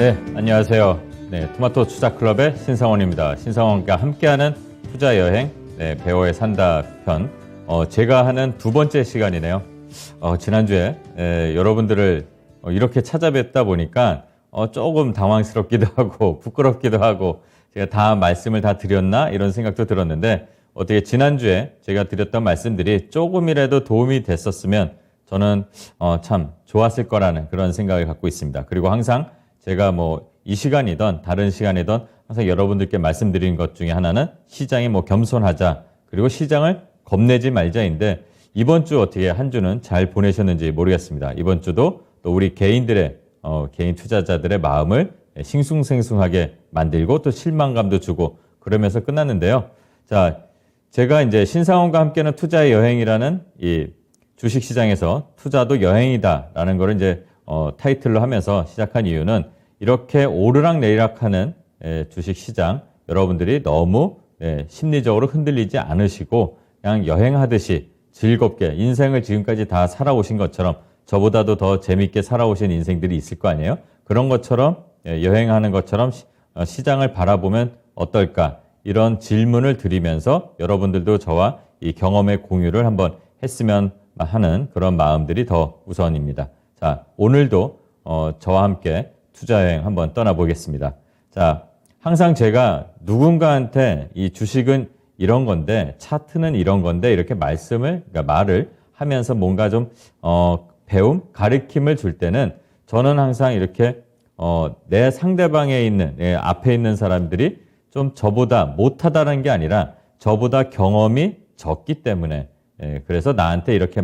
네, 안녕하세요. 네, 토마토 투자클럽의 신상원입니다. 신상원과 함께하는 투자 여행, 배워에 산다 편. 제가 하는 두 번째 시간이네요. 지난주에 여러분들을 이렇게 찾아뵙다 보니까 조금 당황스럽기도 하고 부끄럽기도 하고 제가 다 말씀을 다 드렸나 이런 생각도 들었는데 어떻게 지난주에 제가 드렸던 말씀들이 조금이라도 도움이 됐었으면 저는 참 좋았을 거라는 그런 생각을 갖고 있습니다. 그리고 항상 제가 이 시간이든 다른 시간이든 항상 여러분들께 말씀드린 것 중에 하나는 시장이 겸손하자 그리고 시장을 겁내지 말자인데 이번 주 어떻게 한 주는 잘 보내셨는지 모르겠습니다. 이번 주도 또 우리 개인들의 개인 투자자들의 마음을 싱숭생숭하게 만들고 또 실망감도 주고 그러면서 끝났는데요. 자, 제가 이제 신상원과 함께하는 투자의 여행이라는 이 주식시장에서 투자도 여행이다라는 거를 이제 타이틀로 하면서 시작한 이유는 이렇게 오르락내리락하는 주식시장 여러분들이 너무 심리적으로 흔들리지 않으시고 그냥 여행하듯이 즐겁게 인생을 지금까지 다 살아오신 것처럼 저보다도 더 재밌게 살아오신 인생들이 있을 거 아니에요? 그런 것처럼 여행하는 것처럼 시장을 바라보면 어떨까? 이런 질문을 드리면서 여러분들도 저와 이 경험의 공유를 한번 했으면 하는 그런 마음들이 더 우선입니다. 자, 오늘도 저와 함께 투자여행 한번 떠나보겠습니다. 자, 항상 제가 누군가한테 이 주식은 이런 건데 차트는 이런 건데 이렇게 그러니까 말을 하면서 뭔가 좀 배움, 가르침을 줄 때는 저는 항상 이렇게 내 상대방에 있는 앞에 있는 사람들이 좀 저보다 못하다는 게 아니라 저보다 경험이 적기 때문에 그래서 나한테 이렇게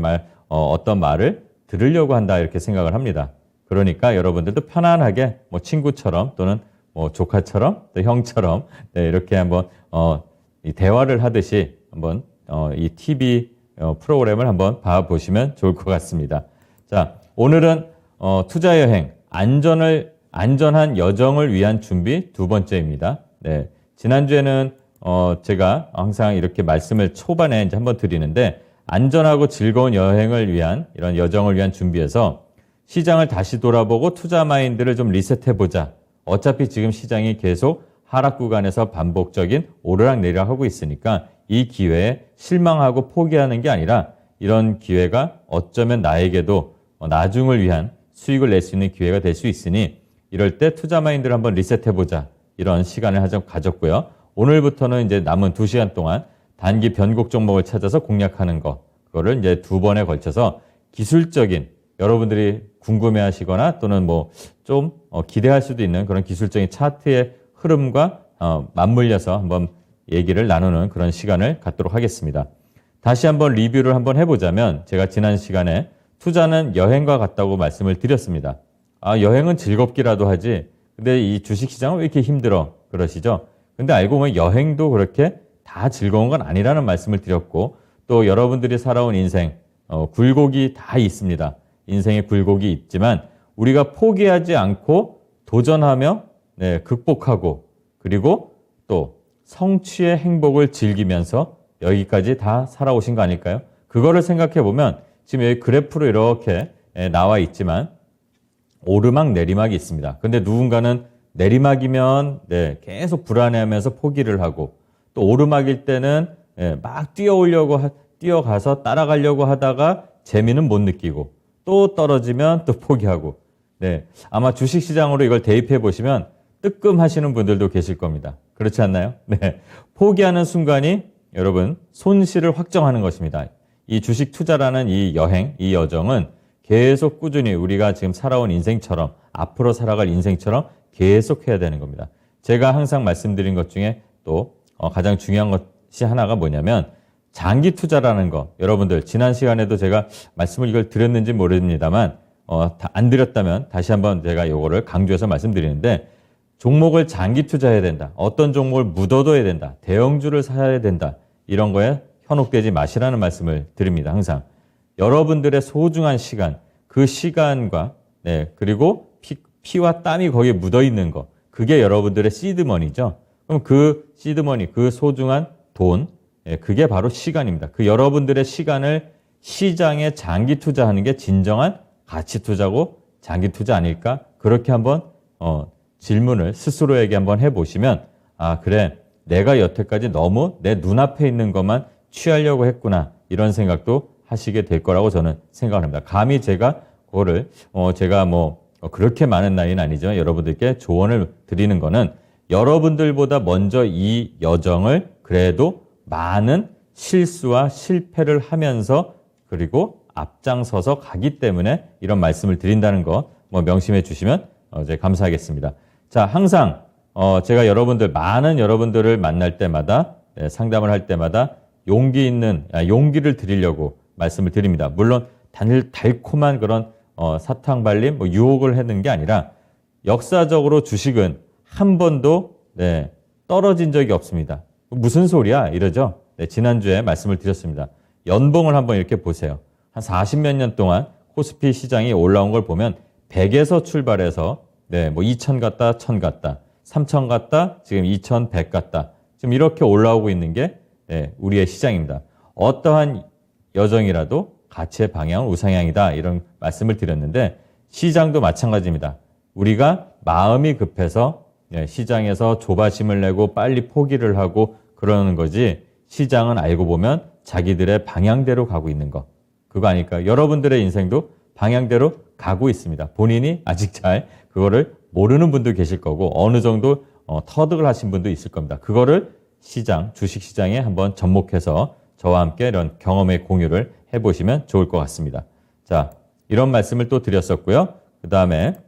어떤 말을 들으려고 한다 이렇게 생각을 합니다. 그러니까 여러분들도 편안하게 친구처럼 또는 조카처럼 또 형처럼 이렇게 한번 이 대화를 하듯이 한번 이 TV 프로그램을 한번 봐보시면 좋을 것 같습니다. 자, 오늘은 투자 여행 안전한 여정을 위한 준비 두 번째입니다. 네, 지난주에는 제가 항상 이렇게 말씀을 초반에 이제 한번 드리는데 안전하고 즐거운 여행을 위한 이런 여정을 위한 준비에서 시장을 다시 돌아보고 투자 마인드를 좀 리셋해보자. 어차피 지금 시장이 계속 하락 구간에서 반복적인 오르락내리락 하고 있으니까 이 기회에 실망하고 포기하는 게 아니라 이런 기회가 어쩌면 나에게도 나중을 위한 수익을 낼 수 있는 기회가 될 수 있으니 이럴 때 투자 마인드를 한번 리셋해보자. 이런 시간을 가졌고요. 오늘부터는 이제 남은 2시간 동안 단기 변곡 종목을 찾아서 공략하는 거. 그거를 이제 두 번에 걸쳐서 기술적인 여러분들이 궁금해하시거나 또는 좀 기대할 수도 있는 그런 기술적인 차트의 흐름과 맞물려서 한번 얘기를 나누는 그런 시간을 갖도록 하겠습니다. 다시 한번 리뷰를 한번 해보자면 제가 지난 시간에 투자는 여행과 같다고 말씀을 드렸습니다. 여행은 즐겁기라도 하지 근데 이 주식시장은 왜 이렇게 힘들어 그러시죠? 근데 알고 보면 여행도 그렇게 다 즐거운 건 아니라는 말씀을 드렸고 또 여러분들이 살아온 인생 굴곡이 다 있습니다. 인생에 굴곡이 있지만 우리가 포기하지 않고 도전하며 극복하고 그리고 또 성취의 행복을 즐기면서 여기까지 다 살아오신 거 아닐까요? 그거를 생각해 보면 지금 여기 그래프로 이렇게 나와 있지만 오르막 내리막이 있습니다. 근데 누군가는 내리막이면 계속 불안해하면서 포기를 하고 또 오르막일 때는 막 뛰어가서 따라가려고 하다가 재미는 못 느끼고 또 떨어지면 또 포기하고 아마 주식시장으로 이걸 대입해 보시면 뜨끔하시는 분들도 계실 겁니다. 그렇지 않나요? 포기하는 순간이 여러분 손실을 확정하는 것입니다. 이 주식 투자라는 이 여행, 이 여정은 계속 꾸준히 우리가 지금 살아온 인생처럼 앞으로 살아갈 인생처럼 계속 해야 되는 겁니다. 제가 항상 말씀드린 것 중에 또 가장 중요한 것이 하나가 뭐냐면 장기 투자라는 거 여러분들 지난 시간에도 제가 말씀을 이걸 드렸는지 모릅니다만 안 드렸다면 다시 한번 제가 이거를 강조해서 말씀드리는데 종목을 장기 투자해야 된다. 어떤 종목을 묻어둬야 된다. 대형주를 사야 된다. 이런 거에 현혹되지 마시라는 말씀을 드립니다. 항상 여러분들의 소중한 시간 그 시간과 그리고 피와 땀이 거기에 묻어있는 거 그게 여러분들의 시드머니죠. 그럼 그 시드머니 그 소중한 돈 그게 바로 시간입니다. 그 여러분들의 시간을 시장에 장기 투자하는 게 진정한 가치 투자고 장기 투자 아닐까? 그렇게 한번 질문을 스스로에게 한번 해보시면 아 그래 내가 여태까지 너무 내 눈앞에 있는 것만 취하려고 했구나 이런 생각도 하시게 될 거라고 저는 생각합니다. 감히 제가 그거를 제가 그렇게 많은 나이는 아니지만 여러분들께 조언을 드리는 거는 여러분들보다 먼저 이 여정을 그래도 많은 실수와 실패를 하면서 그리고 앞장서서 가기 때문에 이런 말씀을 드린다는 거 명심해 주시면 감사하겠습니다. 자, 항상 제가 많은 여러분들을 만날 때마다 상담을 할 때마다 용기를 드리려고 말씀을 드립니다. 물론 달콤한 그런 사탕 발림, 유혹을 하는 게 아니라 역사적으로 주식은 한 번도 떨어진 적이 없습니다. 무슨 소리야? 이러죠. 지난주에 말씀을 드렸습니다. 연봉을 한번 이렇게 보세요. 한 40몇 년 동안 코스피 시장이 올라온 걸 보면 100에서 출발해서 2,000 갔다, 1,000 갔다, 3,000 갔다, 지금 2,100 갔다. 지금 이렇게 올라오고 있는 게 우리의 시장입니다. 어떠한 여정이라도 가치의 방향은 우상향이다. 이런 말씀을 드렸는데 시장도 마찬가지입니다. 우리가 마음이 급해서 시장에서 조바심을 내고 빨리 포기를 하고 그러는 거지 시장은 알고 보면 자기들의 방향대로 가고 있는 거. 그거 아닐까요? 여러분들의 인생도 방향대로 가고 있습니다. 본인이 아직 잘 그거를 모르는 분도 계실 거고 어느 정도 터득을 하신 분도 있을 겁니다. 그거를 주식시장에 한번 접목해서 저와 함께 이런 경험의 공유를 해보시면 좋을 것 같습니다. 자, 이런 말씀을 또 드렸었고요. 그 다음에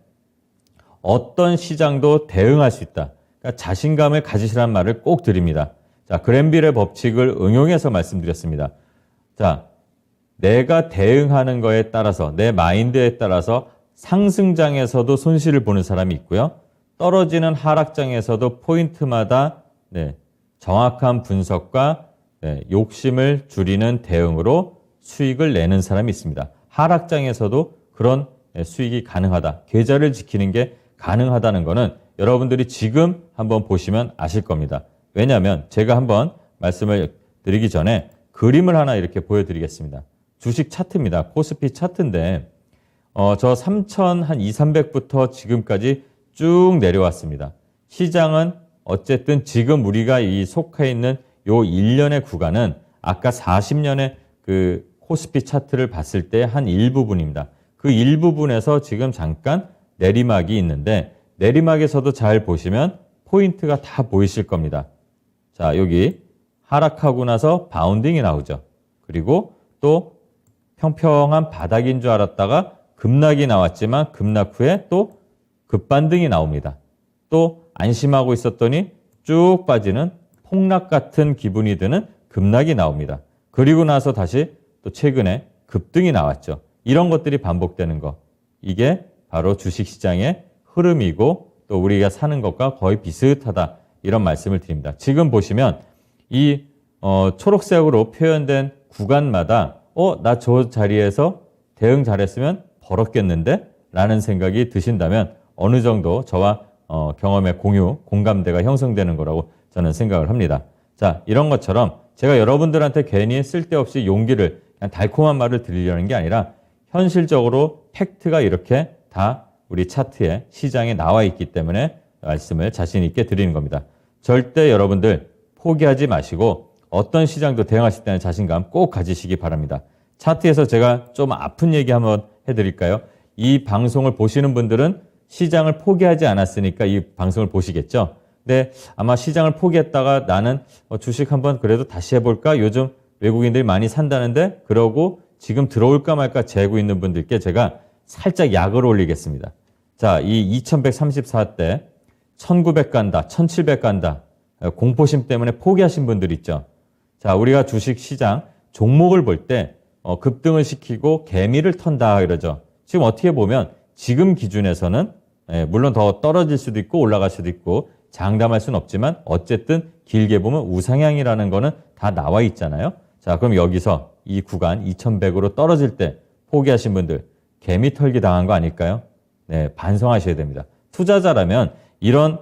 어떤 시장도 대응할 수 있다. 그러니까 자신감을 가지시라는 말을 꼭 드립니다. 자, 그랜빌의 법칙을 응용해서 말씀드렸습니다. 자, 내가 대응하는 거에 따라서 내 마인드에 따라서 상승장에서도 손실을 보는 사람이 있고요. 떨어지는 하락장에서도 포인트마다 정확한 분석과 욕심을 줄이는 대응으로 수익을 내는 사람이 있습니다. 하락장에서도 그런 수익이 가능하다. 계좌를 지키는 게 가능하다는 것은 여러분들이 지금 한번 보시면 아실 겁니다. 왜냐하면 제가 한번 말씀을 드리기 전에 그림을 하나 이렇게 보여드리겠습니다. 주식 차트입니다. 코스피 차트인데 저 3,200부터 지금까지 쭉 내려왔습니다. 시장은 어쨌든 지금 우리가 속해 있는 요 1년의 구간은 아까 40년의 그 코스피 차트를 봤을 때 한 일부분입니다. 그 일부분에서 지금 잠깐 내리막이 있는데 내리막에서도 잘 보시면 포인트가 다 보이실 겁니다. 자, 여기 하락하고 나서 바운딩이 나오죠. 그리고 또 평평한 바닥인 줄 알았다가 급락이 나왔지만 급락 후에 또 급반등이 나옵니다. 또 안심하고 있었더니 쭉 빠지는 폭락 같은 기분이 드는 급락이 나옵니다. 그리고 나서 다시 또 최근에 급등이 나왔죠. 이런 것들이 반복되는 거. 이게 바로 주식시장의 흐름이고 또 우리가 사는 것과 거의 비슷하다. 이런 말씀을 드립니다. 지금 보시면 이 초록색으로 표현된 구간마다 나 저 자리에서 대응 잘했으면 벌었겠는데? 라는 생각이 드신다면 어느 정도 저와 경험의 공감대가 형성되는 거라고 저는 생각을 합니다. 자, 이런 것처럼 제가 여러분들한테 괜히 쓸데없이 용기를 그냥 달콤한 말을 드리려는 게 아니라 현실적으로 팩트가 이렇게 다 우리 차트에 시장에 나와 있기 때문에 말씀을 자신 있게 드리는 겁니다. 절대 여러분들 포기하지 마시고 어떤 시장도 대응할 수 있다는 자신감 꼭 가지시기 바랍니다. 차트에서 제가 좀 아픈 얘기 한번 해드릴까요? 이 방송을 보시는 분들은 시장을 포기하지 않았으니까 이 방송을 보시겠죠? 근데 아마 시장을 포기했다가 나는 주식 한번 그래도 다시 해볼까? 요즘 외국인들이 많이 산다는데 그러고 지금 들어올까 말까 재고 있는 분들께 제가 살짝 약을 올리겠습니다. 자, 이 2134대 1900 간다, 1700 간다. 공포심 때문에 포기하신 분들 있죠. 자, 우리가 주식 시장 종목을 볼 때 급등을 시키고 개미를 턴다 이러죠. 지금 어떻게 보면 지금 기준에서는 물론 더 떨어질 수도 있고 올라갈 수도 있고 장담할 수는 없지만 어쨌든 길게 보면 우상향이라는 거는 다 나와 있잖아요. 자, 그럼 여기서 이 구간 2100으로 떨어질 때 포기하신 분들 개미 털기 당한 거 아닐까요? 반성하셔야 됩니다. 투자자라면 이런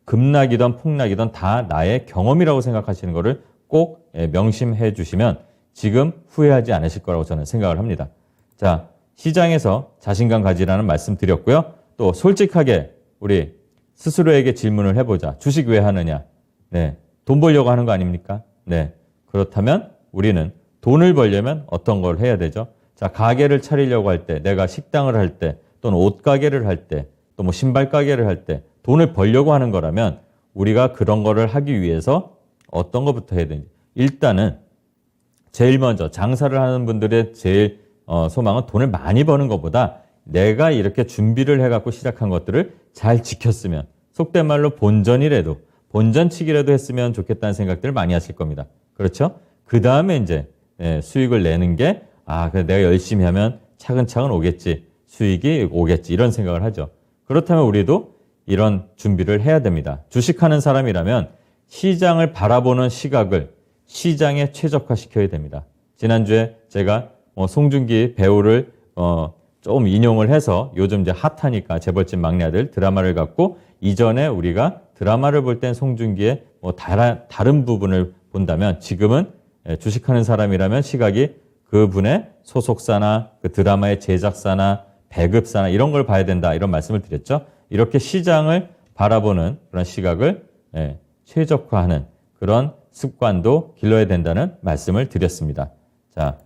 급락이든 폭락이든 다 나의 경험이라고 생각하시는 거를 꼭 명심해 주시면 지금 후회하지 않으실 거라고 저는 생각을 합니다. 자, 시장에서 자신감 가지라는 말씀 드렸고요. 또 솔직하게 우리 스스로에게 질문을 해보자. 주식 왜 하느냐? 네. 돈 벌려고 하는 거 아닙니까? 네. 그렇다면 우리는 돈을 벌려면 어떤 걸 해야 되죠? 자, 가게를 차리려고 할 때, 내가 식당을 할 때, 또는 옷 가게를 할 때, 또 뭐 신발 가게를 할 때 돈을 벌려고 하는 거라면 우리가 그런 거를 하기 위해서 어떤 것부터 해야 되는지. 일단은 제일 먼저 장사를 하는 분들의 제일 소망은 돈을 많이 버는 것보다 내가 이렇게 준비를 해갖고 시작한 것들을 잘 지켰으면, 속된 말로 본전이라도, 본전치기라도 했으면 좋겠다는 생각들을 많이 하실 겁니다. 그렇죠? 그 다음에 이제 수익을 내는 게, 그래 내가 열심히 하면 차근차근 오겠지, 수익이 오겠지, 이런 생각을 하죠. 그렇다면 우리도 이런 준비를 해야 됩니다. 주식하는 사람이라면 시장을 바라보는 시각을 시장에 최적화시켜야 됩니다. 지난주에 제가 송중기 배우를 좀 인용을 해서 요즘 이제 핫하니까 재벌집 막내 아들 드라마를 갖고, 이전에 우리가 드라마를 볼 땐 송중기의 다른 부분을 본다면 지금은 주식하는 사람이라면 시각이 그분의 소속사나 그 드라마의 제작사나 배급사나 이런 걸 봐야 된다, 이런 말씀을 드렸죠. 이렇게 시장을 바라보는 그런 시각을 최적화하는 그런 습관도 길러야 된다는 말씀을 드렸습니다. 자,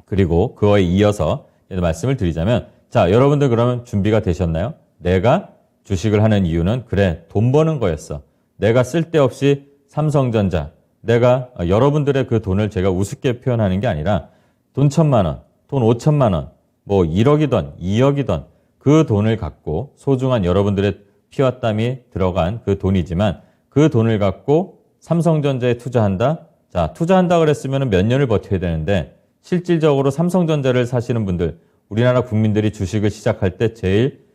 그리고 그거에 이어서 말씀을 드리자면, 자, 여러분들 그러면 준비가 되셨나요? 내가 주식을 하는 이유는 그래, 돈 버는 거였어. 내가 쓸데없이 삼성전자, 내가 여러분들의 그 돈을 제가 우습게 표현하는 게 아니라 돈 1,000만 원, 돈 5천만 원, 뭐 1억이든 2억이든 그 돈을 갖고, 소중한 여러분들의 피와 땀이 들어간 그 돈이지만 그 돈을 갖고 삼성전자에 투자한다? 자, 투자한다 그랬으면 몇 년을 버텨야 되는데, 실질적으로 삼성전자를 사시는 분들, 우리나라 국민들이 주식을 시작할 때 제일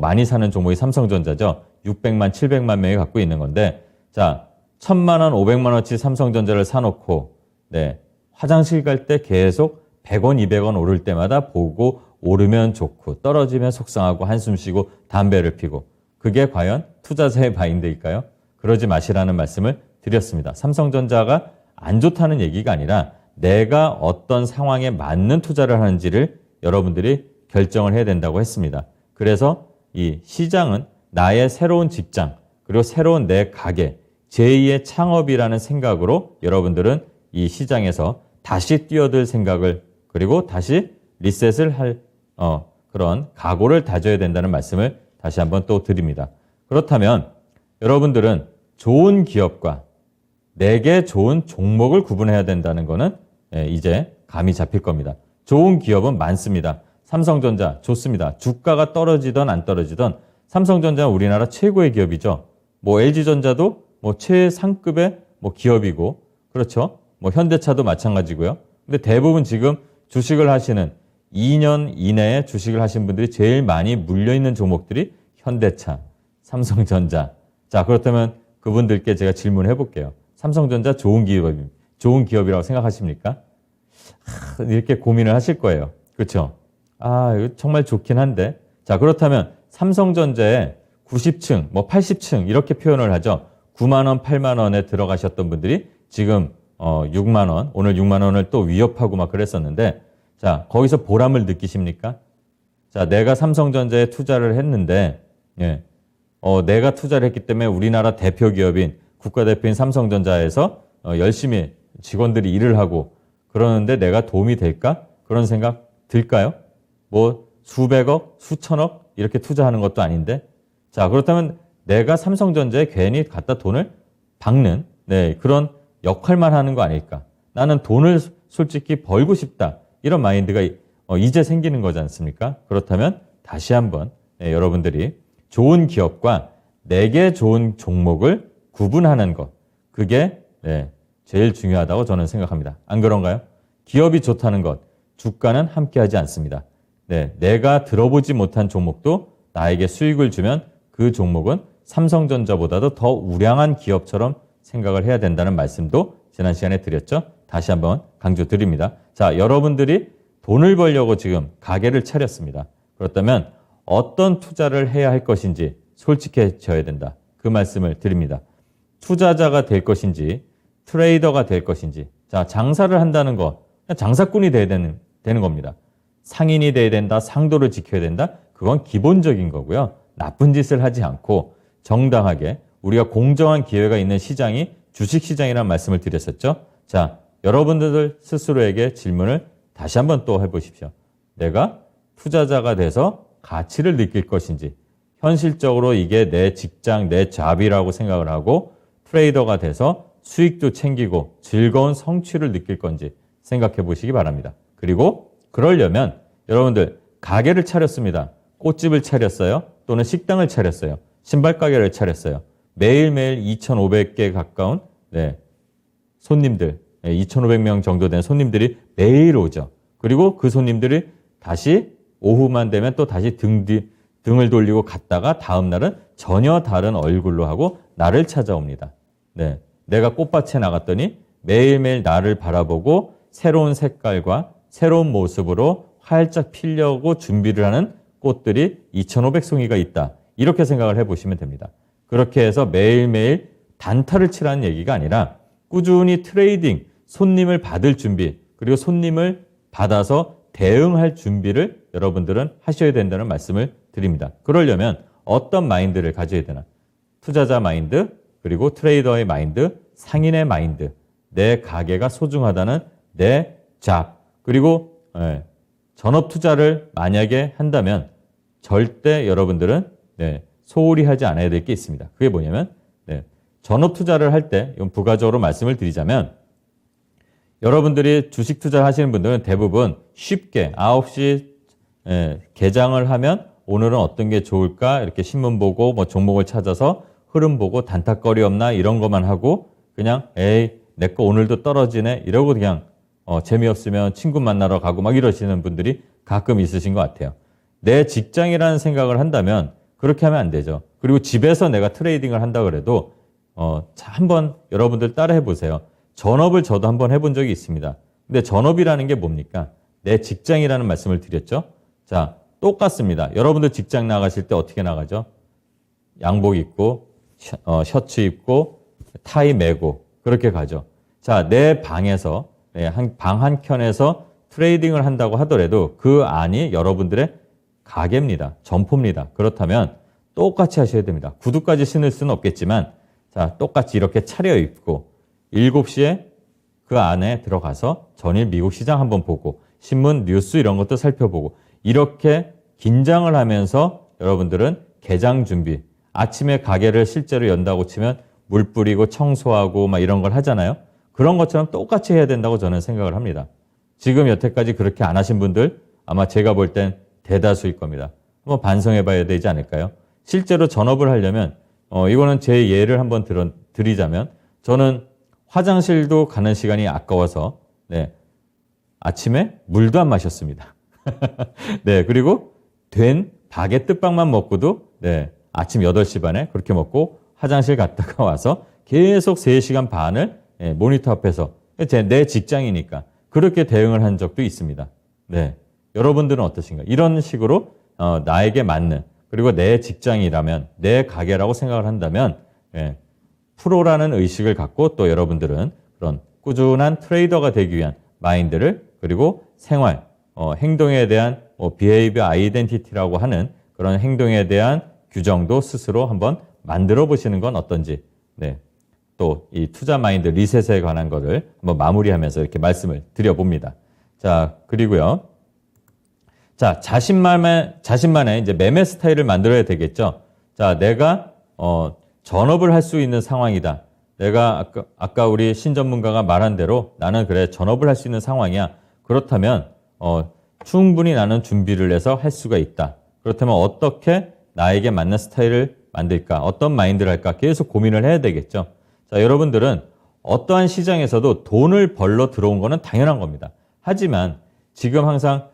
많이 사는 종목이 삼성전자죠. 600만, 700만 명이 갖고 있는 건데, 자, 1,000만 원, 500만 원치 삼성전자를 사놓고, 화장실 갈 때 계속 100원, 200원 오를 때마다 보고, 오르면 좋고 떨어지면 속상하고 한숨 쉬고 담배를 피고, 그게 과연 투자자의 마인드일까요? 그러지 마시라는 말씀을 드렸습니다. 삼성전자가 안 좋다는 얘기가 아니라 내가 어떤 상황에 맞는 투자를 하는지를 여러분들이 결정을 해야 된다고 했습니다. 그래서 이 시장은 나의 새로운 직장, 그리고 새로운 내 가게, 제2의 창업이라는 생각으로 여러분들은 이 시장에서 다시 뛰어들 생각을, 그리고 다시 리셋을 할 그런 각오를 다져야 된다는 말씀을 다시 한번 또 드립니다. 그렇다면 여러분들은 좋은 기업과 내게 좋은 종목을 구분해야 된다는 거는 이제 감이 잡힐 겁니다. 좋은 기업은 많습니다. 삼성전자 좋습니다. 주가가 떨어지든 안 떨어지든 삼성전자는 우리나라 최고의 기업이죠. 뭐 LG전자도 뭐 최상급의 뭐 기업이고, 그렇죠. 뭐 현대차도 마찬가지고요. 근데 대부분 지금 주식을 하시는 2년 이내에 주식을 하신 분들이 제일 많이 물려있는 종목들이 현대차, 삼성전자. 자, 그렇다면 그분들께 제가 질문해 볼게요. 삼성전자 좋은 기업이라고 생각하십니까? 이렇게 고민을 하실 거예요. 그렇죠? 이거 정말 좋긴 한데. 자, 그렇다면 삼성전자에 90층, 뭐 80층 이렇게 표현을 하죠. 9만 원, 8만 원에 들어가셨던 분들이 지금 6만 원, 오늘 6만 원을 또 위협하고 막 그랬었는데, 자, 거기서 보람을 느끼십니까? 자, 내가 삼성전자에 투자를 했는데, 내가 투자를 했기 때문에 우리나라 대표 기업인, 국가대표인 삼성전자에서 열심히 직원들이 일을 하고 그러는데 내가 도움이 될까? 그런 생각 들까요? 뭐 수백억, 수천억 이렇게 투자하는 것도 아닌데. 자, 그렇다면 내가 삼성전자에 괜히 갖다 돈을 박는 그런 역할만 하는 거 아닐까? 나는 돈을 솔직히 벌고 싶다, 이런 마인드가 이제 생기는 거지 않습니까? 그렇다면 다시 한번 여러분들이 좋은 기업과 내게 좋은 종목을 구분하는 것, 그게 제일 중요하다고 저는 생각합니다. 안 그런가요? 기업이 좋다는 것, 주가는 함께하지 않습니다. 내가 들어보지 못한 종목도 나에게 수익을 주면 그 종목은 삼성전자보다도 더 우량한 기업처럼 생각을 해야 된다는 말씀도 지난 시간에 드렸죠. 다시 한번 강조드립니다. 자, 여러분들이 돈을 벌려고 지금 가게를 차렸습니다. 그렇다면 어떤 투자를 해야 할 것인지 솔직해져야 된다, 그 말씀을 드립니다. 투자자가 될 것인지 트레이더가 될 것인지. 자, 장사를 한다는 거 그냥 장사꾼이 돼야 되는 겁니다. 상인이 돼야 된다, 상도를 지켜야 된다, 그건 기본적인 거고요. 나쁜 짓을 하지 않고 정당하게 우리가 공정한 기회가 있는 시장이 주식시장이라는 말씀을 드렸었죠. 자, 여러분들 스스로에게 질문을 다시 한번 또 해보십시오. 내가 투자자가 돼서 가치를 느낄 것인지, 현실적으로 이게 내 직장, 내 잡이라고 생각을 하고 트레이더가 돼서 수익도 챙기고 즐거운 성취를 느낄 건지 생각해 보시기 바랍니다. 그리고 그러려면 여러분들 가게를 차렸습니다. 꽃집을 차렸어요. 또는 식당을 차렸어요. 신발 가게를 차렸어요. 매일매일 2,500개 가까운 손님들, 2,500명 정도 되는 손님들이 매일 오죠. 그리고 그 손님들이 다시 오후만 되면 또 다시 등을 돌리고 갔다가 다음 날은 전혀 다른 얼굴로 하고 나를 찾아옵니다. 내가 꽃밭에 나갔더니 매일매일 나를 바라보고 새로운 색깔과 새로운 모습으로 활짝 피려고 준비를 하는 꽃들이 2,500송이가 있다. 이렇게 생각을 해보시면 됩니다. 그렇게 해서 매일매일 단타를 치라는 얘기가 아니라 꾸준히 트레이딩, 손님을 받을 준비, 그리고 손님을 받아서 대응할 준비를 여러분들은 하셔야 된다는 말씀을 드립니다. 그러려면 어떤 마인드를 가져야 되나? 투자자 마인드, 그리고 트레이더의 마인드, 상인의 마인드, 내 가게가 소중하다는 내 잡, 그리고 전업 투자를 만약에 한다면 절대 여러분들은 소홀히 하지 않아야 될 게 있습니다. 그게 뭐냐면 전업 투자를 할 때 이건 부가적으로 말씀을 드리자면 여러분들이 주식 투자를 하시는 분들은 대부분 쉽게 9시 개장을 하면 오늘은 어떤 게 좋을까 이렇게 신문 보고 뭐 종목을 찾아서 흐름 보고 단타거리 없나 이런 것만 하고 그냥 에이 내 거 오늘도 떨어지네 이러고 그냥 재미없으면 친구 만나러 가고 막 이러시는 분들이 가끔 있으신 것 같아요. 내 직장이라는 생각을 한다면 그렇게 하면 안 되죠. 그리고 집에서 내가 트레이딩을 한다 그래도 한번 여러분들 따라 해보세요. 전업을 저도 한번 해본 적이 있습니다. 근데 전업이라는 게 뭡니까? 내 직장이라는 말씀을 드렸죠. 자, 똑같습니다. 여러분들 직장 나가실 때 어떻게 나가죠? 양복 입고 셔츠 입고 타이 메고 그렇게 가죠. 자, 내 방에서 방 한 켠에서 트레이딩을 한다고 하더라도 그 안이 여러분들의 가게입니다. 점포입니다. 그렇다면 똑같이 하셔야 됩니다. 구두까지 신을 수는 없겠지만 자, 똑같이 이렇게 차려입고 7시에 그 안에 들어가서 전일 미국 시장 한번 보고 신문, 뉴스 이런 것도 살펴보고 이렇게 긴장을 하면서 여러분들은 개장 준비, 아침에 가게를 실제로 연다고 치면 물 뿌리고 청소하고 막 이런 걸 하잖아요. 그런 것처럼 똑같이 해야 된다고 저는 생각을 합니다. 지금 여태까지 그렇게 안 하신 분들 아마 제가 볼 땐 대다수일 겁니다. 한번 반성해 봐야 되지 않을까요? 실제로 전업을 하려면 이거는 제 예를 한번 드리자면 저는 화장실도 가는 시간이 아까워서 아침에 물도 안 마셨습니다. 그리고 된 바게트빵만 먹고도 아침 8시 반에 그렇게 먹고 화장실 갔다가 와서 계속 3시간 반을 모니터 앞에서 내 직장이니까 그렇게 대응을 한 적도 있습니다. 여러분들은 어떠신가요? 이런 식으로 나에게 맞는 그리고 내 직장이라면 내 가게라고 생각을 한다면 프로라는 의식을 갖고 또 여러분들은 그런 꾸준한 트레이더가 되기 위한 마인드를 그리고 생활, 행동에 대한 behavior identity라고 하는 그런 행동에 대한 규정도 스스로 한번 만들어 보시는 건 어떤지 또 이 투자 마인드 리셋에 관한 거를 한번 마무리하면서 이렇게 말씀을 드려봅니다. 자, 그리고요. 자, 자신만의 이제 매매 스타일을 만들어야 되겠죠. 자, 내가 전업을 할 수 있는 상황이다. 내가 아까 우리 신전문가가 말한 대로 나는 그래 전업을 할 수 있는 상황이야. 그렇다면 충분히 나는 준비를 해서 할 수가 있다. 그렇다면 어떻게 나에게 맞는 스타일을 만들까? 어떤 마인드를 할까? 계속 고민을 해야 되겠죠. 자, 여러분들은 어떠한 시장에서도 돈을 벌러 들어온 거는 당연한 겁니다. 하지만 지금 항상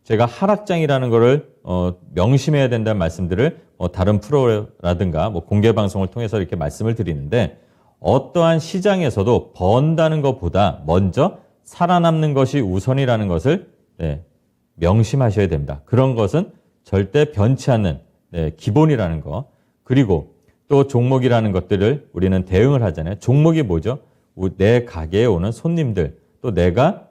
제가 하락장이라는 거를 명심해야 된다는 말씀들을 다른 프로라든가 공개 방송을 통해서 이렇게 말씀을 드리는데 어떠한 시장에서도 번다는 것보다 먼저 살아남는 것이 우선이라는 것을 명심하셔야 됩니다. 그런 것은 절대 변치 않는 기본이라는 거. 그리고 또 종목이라는 것들을 우리는 대응을 하잖아요. 종목이 뭐죠? 내 가게에 오는 손님들, 또 내가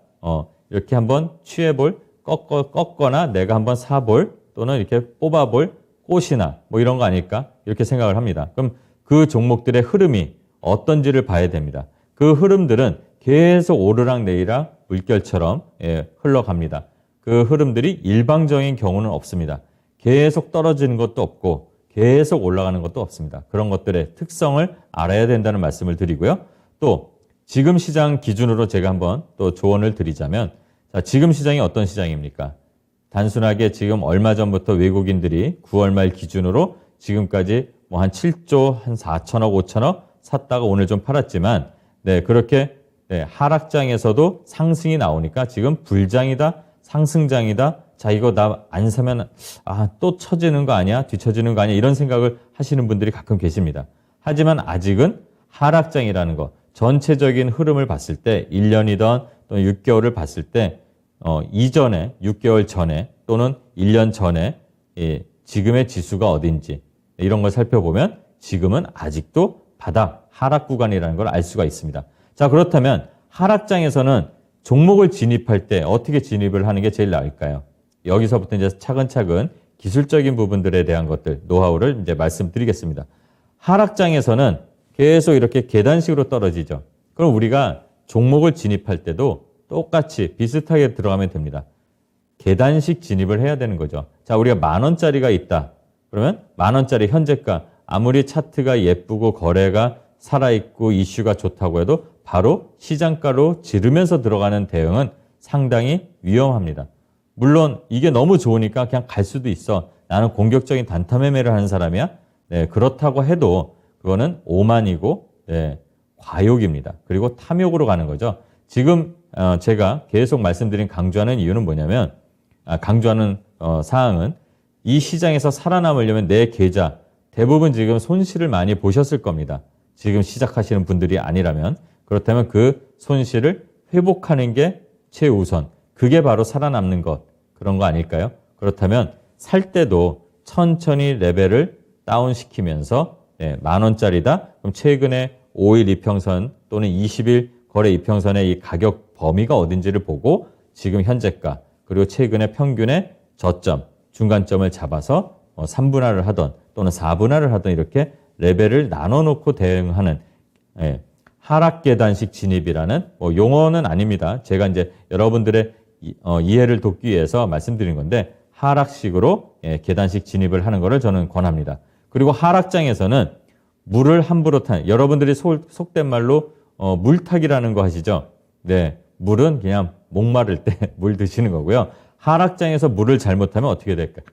이렇게 한번 취해볼, 꺾거나 내가 한번 사볼 또는 이렇게 뽑아볼 꽃이나 뭐 이런 거 아닐까? 이렇게 생각을 합니다. 그럼 그 종목들의 흐름이 어떤지를 봐야 됩니다. 그 흐름들은 계속 오르락내리락 물결처럼 흘러갑니다. 그 흐름들이 일방적인 경우는 없습니다. 계속 떨어지는 것도 없고 계속 올라가는 것도 없습니다. 그런 것들의 특성을 알아야 된다는 말씀을 드리고요. 또 지금 시장 기준으로 제가 한번 또 조언을 드리자면, 자, 지금 시장이 어떤 시장입니까? 단순하게 지금 얼마 전부터 외국인들이 9월 말 기준으로 지금까지 뭐 한 7조, 한 4천억, 5천억 샀다가 오늘 좀 팔았지만, 네, 그렇게 하락장에서도 상승이 나오니까 지금 불장이다, 상승장이다. 자, 이거 나 안 사면 또 처지는 거 아니야? 뒤처지는 거 아니야? 이런 생각을 하시는 분들이 가끔 계십니다. 하지만 아직은 하락장이라는 거, 전체적인 흐름을 봤을 때 1년이던 또는 6개월을 봤을 때 이전에 6개월 전에 또는 1년 전에 지금의 지수가 어딘지 이런 걸 살펴보면 지금은 아직도 바닥 하락 구간이라는 걸 알 수가 있습니다. 자, 그렇다면 하락장에서는 종목을 진입할 때 어떻게 진입을 하는 게 제일 나을까요? 여기서부터 이제 차근차근 기술적인 부분들에 대한 것들, 노하우를 이제 말씀드리겠습니다. 하락장에서는 계속 이렇게 계단식으로 떨어지죠. 그럼 우리가 종목을 진입할 때도 똑같이 비슷하게 들어가면 됩니다. 계단식 진입을 해야 되는 거죠. 자, 우리가 10,000원짜리가 있다. 그러면 10,000원짜리 현재가 아무리 차트가 예쁘고 거래가 살아있고 이슈가 좋다고 해도 바로 시장가로 지르면서 들어가는 대응은 상당히 위험합니다. 물론 이게 너무 좋으니까 그냥 갈 수도 있어. 나는 공격적인 단타 매매를 하는 사람이야. 네, 그렇다고 해도 그거는 오만이고 과욕입니다. 그리고 탐욕으로 가는 거죠. 지금 제가 계속 말씀드린 강조하는 이유는 뭐냐면 강조하는 사항은 이 시장에서 살아남으려면 내 계좌 대부분 지금 손실을 많이 보셨을 겁니다. 지금 시작하시는 분들이 아니라면 그렇다면 그 손실을 회복하는 게 최우선. 그게 바로 살아남는 것 그런 거 아닐까요? 그렇다면 살 때도 천천히 레벨을 다운시키면서 10,000원짜리다. 그럼 최근에 5일 이평선 또는 20일 거래 이평선의 이 가격 범위가 어딘지를 보고 지금 현재가 그리고 최근에 평균의 저점, 중간점을 잡아서 3분할을 하던 또는 4분할을 하던 이렇게 레벨을 나눠놓고 대응하는 하락 계단식 진입이라는 용어는 아닙니다. 제가 이제 여러분들의 이해를 돕기 위해서 말씀드린 건데 하락식으로 계단식 진입을 하는 것을 저는 권합니다. 그리고 하락장에서는 물을 함부로 여러분들이 속된 말로 물타기라는 거 하시죠? 네, 물은 그냥 목마를 때 물 드시는 거고요. 하락장에서 물을 잘못하면 어떻게 될까요?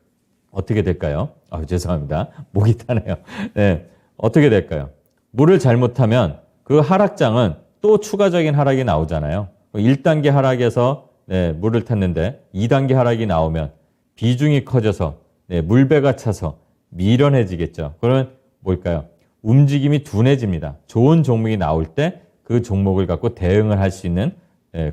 어떻게 될까요? 죄송합니다. 목이 타네요. 네, 어떻게 될까요? 물을 잘못하면 그 하락장은 또 추가적인 하락이 나오잖아요. 1단계 하락에서 물을 탔는데 2단계 하락이 나오면 비중이 커져서 물배가 차서 미련해지겠죠. 그러면 뭘까요? 움직임이 둔해집니다. 좋은 종목이 나올 때 그 종목을 갖고 대응을 할 수 있는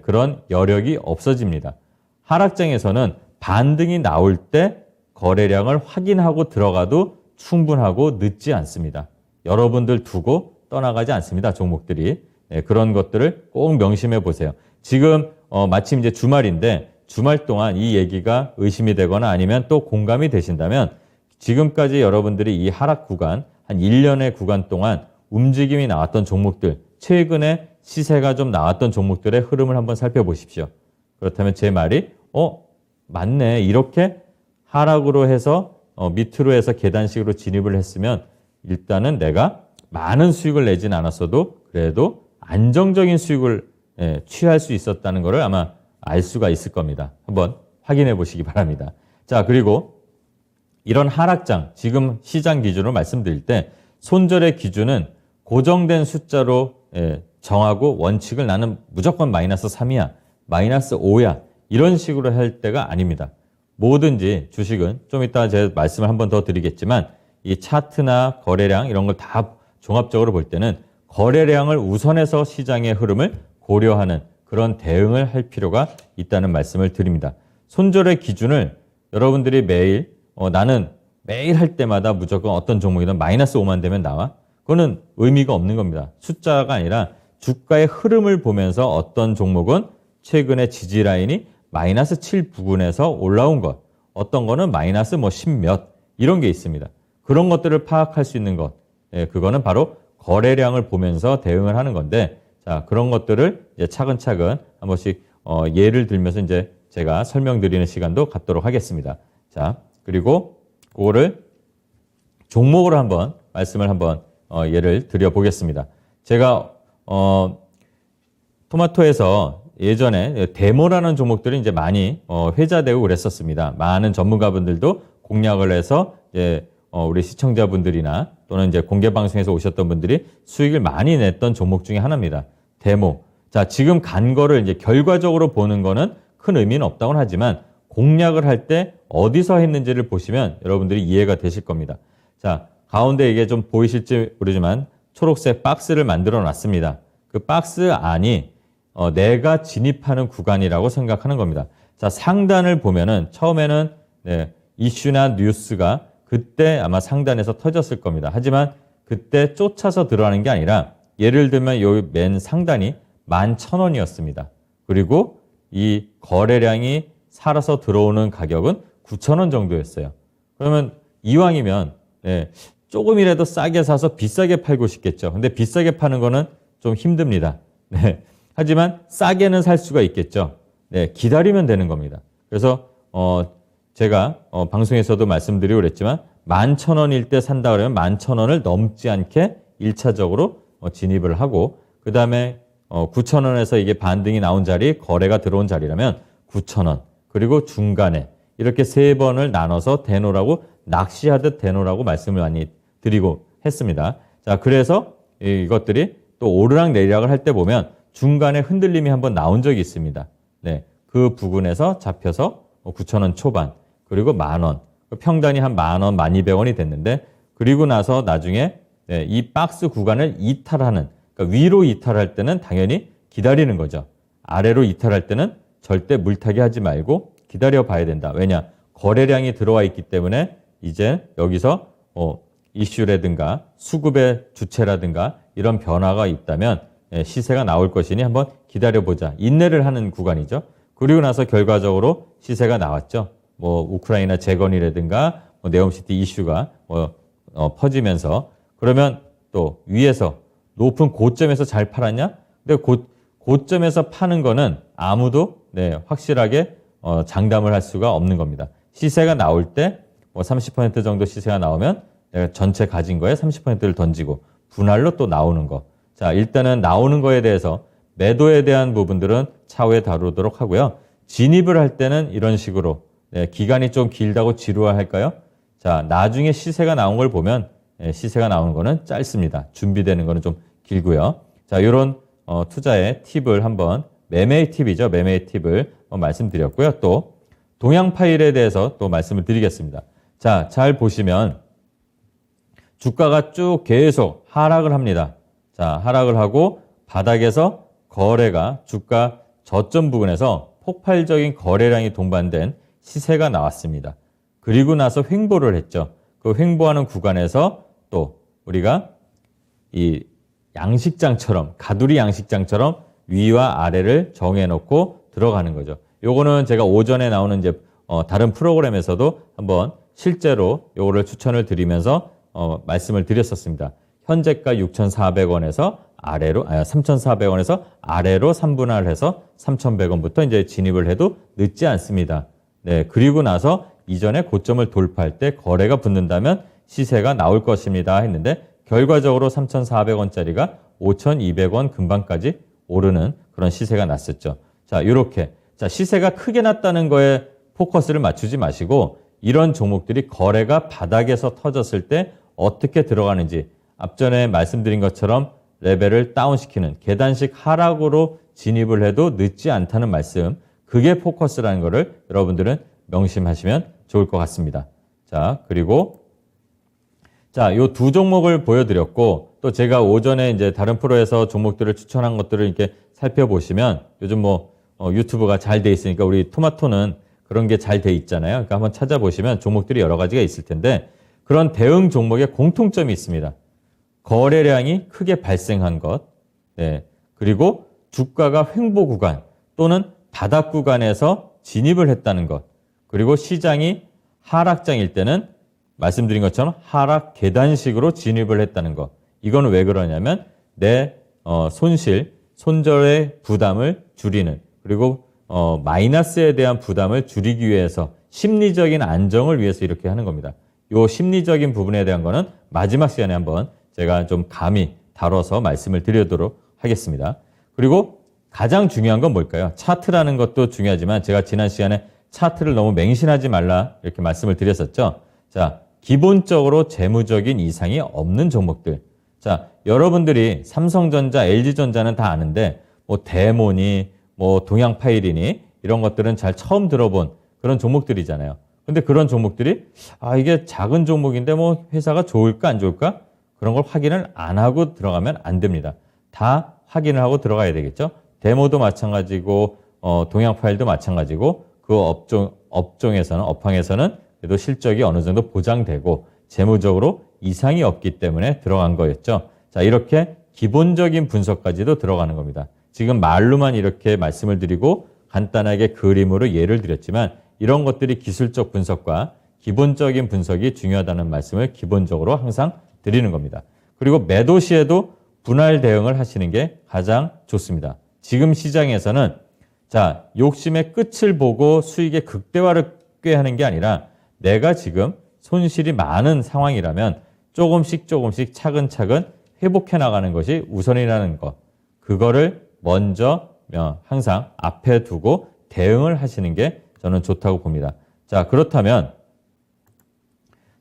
그런 여력이 없어집니다. 하락장에서는 반등이 나올 때 거래량을 확인하고 들어가도 충분하고 늦지 않습니다. 여러분들 두고 떠나가지 않습니다. 종목들이. 그런 것들을 꼭 명심해 보세요. 지금 마침 이제 주말인데 주말 동안 이 얘기가 의심이 되거나 아니면 또 공감이 되신다면 지금까지 여러분들이 이 하락 구간 한 1년의 구간 동안 움직임이 나왔던 종목들 최근에 시세가 좀 나왔던 종목들의 흐름을 한번 살펴보십시오. 그렇다면 제 말이 맞네. 이렇게 하락으로 해서 밑으로 해서 계단식으로 진입을 했으면 일단은 내가 많은 수익을 내진 않았어도 그래도 안정적인 수익을 취할 수 있었다는 것을 아마 알 수가 있을 겁니다. 한번 확인해 보시기 바랍니다. 자, 그리고 이런 하락장, 지금 시장 기준으로 말씀드릴 때 손절의 기준은 고정된 숫자로 정하고 원칙을 나는 무조건 마이너스 3이야, 마이너스 5야 이런 식으로 할 때가 아닙니다. 뭐든지 주식은 좀 이따 제가 말씀을 한 번 더 드리겠지만 이 차트나 거래량 이런 걸 다 종합적으로 볼 때는 거래량을 우선해서 시장의 흐름을 고려하는 그런 대응을 할 필요가 있다는 말씀을 드립니다. 손절의 기준을 여러분들이 매일 나는 매일 할 때마다 무조건 어떤 종목이든 마이너스 5만 되면 나와? 그거는 의미가 없는 겁니다. 숫자가 아니라 주가의 흐름을 보면서 어떤 종목은 최근에 지지라인이 마이너스 7 부근에서 올라온 것, 어떤 거는 마이너스 10몇 이런 게 있습니다. 그런 것들을 파악할 수 있는 것, 그거는 바로 거래량을 보면서 대응을 하는 건데, 자, 그런 것들을 이제 차근차근 한 번씩 예를 들면서 이제 제가 설명드리는 시간도 갖도록 하겠습니다. 자, 그리고 그거를 종목으로 한번 말씀을 한번 예를 드려 보겠습니다. 제가 토마토에서 예전에 데모라는 종목들이 이제 많이 회자되고 그랬었습니다. 많은 전문가분들도 공략을 해서 이제 우리 시청자분들이나 또는 이제 공개 방송에서 오셨던 분들이 수익을 많이 냈던 종목 중에 하나입니다. 데모. 자, 지금 간 거를 이제 결과적으로 보는 거는 큰 의미는 없다고는 하지만 공략을 할 때 어디서 했는지를 보시면 여러분들이 이해가 되실 겁니다. 자, 가운데 이게 좀 보이실지 모르지만 초록색 박스를 만들어 놨습니다. 그 박스 안이 내가 진입하는 구간이라고 생각하는 겁니다. 자, 상단을 보면은 처음에는 이슈나 뉴스가 그때 아마 상단에서 터졌을 겁니다. 하지만 그때 쫓아서 들어가는 게 아니라 예를 들면 요 맨 상단이 11,000원이었습니다. 그리고 이 거래량이 살아서 들어오는 가격은 9,000원 정도였어요. 그러면 이왕이면 조금이라도 싸게 사서 비싸게 팔고 싶겠죠. 근데 비싸게 파는 거는 좀 힘듭니다. 하지만 싸게는 살 수가 있겠죠. 기다리면 되는 겁니다. 그래서 제가 방송에서도 말씀드리고 그랬지만 11,000원일 때 산다 그러면 11,000원을 넘지 않게 1차적으로 진입을 하고 그 다음에 9,000원에서 이게 반등이 나온 자리, 거래가 들어온 자리라면 9,000원 그리고 중간에 이렇게 세 번을 나눠서 대놓으라고 낚시하듯 대놓으라고 말씀을 많이 드리고 했습니다. 자, 그래서 이것들이 또 오르락 내리락을 할 때 보면 중간에 흔들림이 한번 나온 적이 있습니다. 그 부분에서 잡혀서 9,000원 초반 그리고 10,000원 평단이 한 10,000원, 12,000원이 됐는데 그리고 나서 나중에 이 박스 구간을 이탈하는 그러니까 위로 이탈할 때는 당연히 기다리는 거죠. 아래로 이탈할 때는 절대 물타기 하지 말고 기다려 봐야 된다. 왜냐? 거래량이 들어와 있기 때문에 이제 여기서 이슈라든가 수급의 주체라든가 이런 변화가 있다면 시세가 나올 것이니 한번 기다려보자. 인내를 하는 구간이죠. 그리고 나서 결과적으로 시세가 나왔죠. 우크라이나 재건이라든가 네옴시티 이슈가 퍼지면서 그러면 또 위에서 높은 고점에서 잘 팔았냐? 근데 고점에서 파는 거는 아무도 확실하게 장담을 할 수가 없는 겁니다. 시세가 나올 때 30% 정도 시세가 나오면 내가 전체 가진 거에 30%를 던지고 분할로 또 나오는 거. 자, 일단은 나오는 거에 대해서 매도에 대한 부분들은 차후에 다루도록 하고요. 진입을 할 때는 이런 식으로 기간이 좀 길다고 지루할까요? 자, 나중에 시세가 나온 걸 보면 시세가 나오는 거는 짧습니다. 준비되는 거는 좀 길고요. 자, 이런 투자의 팁을 한번 매매의 팁이죠. 매매의 팁을 말씀드렸고요. 또 동향 파일에 대해서 또 말씀을 드리겠습니다. 자, 잘 보시면 주가가 쭉 계속 하락을 합니다. 자, 하락을 하고 바닥에서 거래가 주가 저점 부근에서 폭발적인 거래량이 동반된 시세가 나왔습니다. 그리고 나서 횡보를 했죠. 그 횡보하는 구간에서 또 우리가 이 양식장처럼 가두리 양식장처럼 위와 아래를 정해놓고 들어가는 거죠. 요거는 제가 오전에 나오는 이제 다른 프로그램에서도 한번 실제로 요거를 추천을 드리면서 말씀을 드렸었습니다. 현재가 6,400원에서 아래로 3,400원에서 아래로 3분할 해서 3,100원부터 이제 진입을 해도 늦지 않습니다. 그리고 나서 이전에 고점을 돌파할 때 거래가 붙는다면 시세가 나올 것입니다 했는데 결과적으로 3,400원짜리가 5,200원 근방까지 오르는 그런 시세가 났었죠. 자, 이렇게 시세가 크게 났다는 거에 포커스를 맞추지 마시고 이런 종목들이 거래가 바닥에서 터졌을 때 어떻게 들어가는지 앞전에 말씀드린 것처럼 레벨을 다운시키는 계단식 하락으로 진입을 해도 늦지 않다는 말씀, 그게 포커스라는 거를 여러분들은 명심하시면 좋을 것 같습니다. 자, 그리고 요 두 종목을 보여드렸고 또 제가 오전에 이제 다른 프로에서 종목들을 추천한 것들을 이렇게 살펴보시면 요즘 유튜브가 잘 돼 있으니까 우리 토마토는 그런 게 잘 돼 있잖아요. 그러니까 한번 찾아보시면 종목들이 여러 가지가 있을 텐데 그런 대응 종목에 공통점이 있습니다. 거래량이 크게 발생한 것, 그리고 주가가 횡보 구간 또는 바닥 구간에서 진입을 했다는 것, 그리고 시장이 하락장일 때는 말씀드린 것처럼 하락 계단식으로 진입을 했다는 거. 이거는 왜 그러냐면 내 손절의 부담을 줄이는, 그리고 마이너스에 대한 부담을 줄이기 위해서 심리적인 안정을 위해서 이렇게 하는 겁니다. 이 심리적인 부분에 대한 거는 마지막 시간에 한번 제가 좀 감히 다뤄서 말씀을 드리도록 하겠습니다. 그리고 가장 중요한 건 뭘까요? 차트라는 것도 중요하지만 제가 지난 시간에 차트를 너무 맹신하지 말라 이렇게 말씀을 드렸었죠. 자, 기본적으로 재무적인 이상이 없는 종목들. 자, 여러분들이 삼성전자, LG전자는 다 아는데 뭐 대모니, 뭐 동양파일이니 이런 것들은 잘 처음 들어본 그런 종목들이잖아요. 근데 그런 종목들이 이게 작은 종목인데 뭐 회사가 좋을까 안 좋을까? 그런 걸 확인을 안 하고 들어가면 안 됩니다. 다 확인을 하고 들어가야 되겠죠. 데모도 마찬가지고 동양파일도 마찬가지고 그 업황에서는 그래도 실적이 어느 정도 보장되고 재무적으로 이상이 없기 때문에 들어간 거였죠. 자, 이렇게 기본적인 분석까지도 들어가는 겁니다. 지금 말로만 이렇게 말씀을 드리고 간단하게 그림으로 예를 드렸지만 이런 것들이 기술적 분석과 기본적인 분석이 중요하다는 말씀을 기본적으로 항상 드리는 겁니다. 그리고 매도 시에도 분할 대응을 하시는 게 가장 좋습니다. 지금 시장에서는 자, 욕심의 끝을 보고 수익의 극대화를 꾀하는 게 아니라 내가 지금 손실이 많은 상황이라면 조금씩 차근차근 회복해 나가는 것이 우선이라는 것. 그거를 먼저 항상 앞에 두고 대응을 하시는 게 저는 좋다고 봅니다. 자, 그렇다면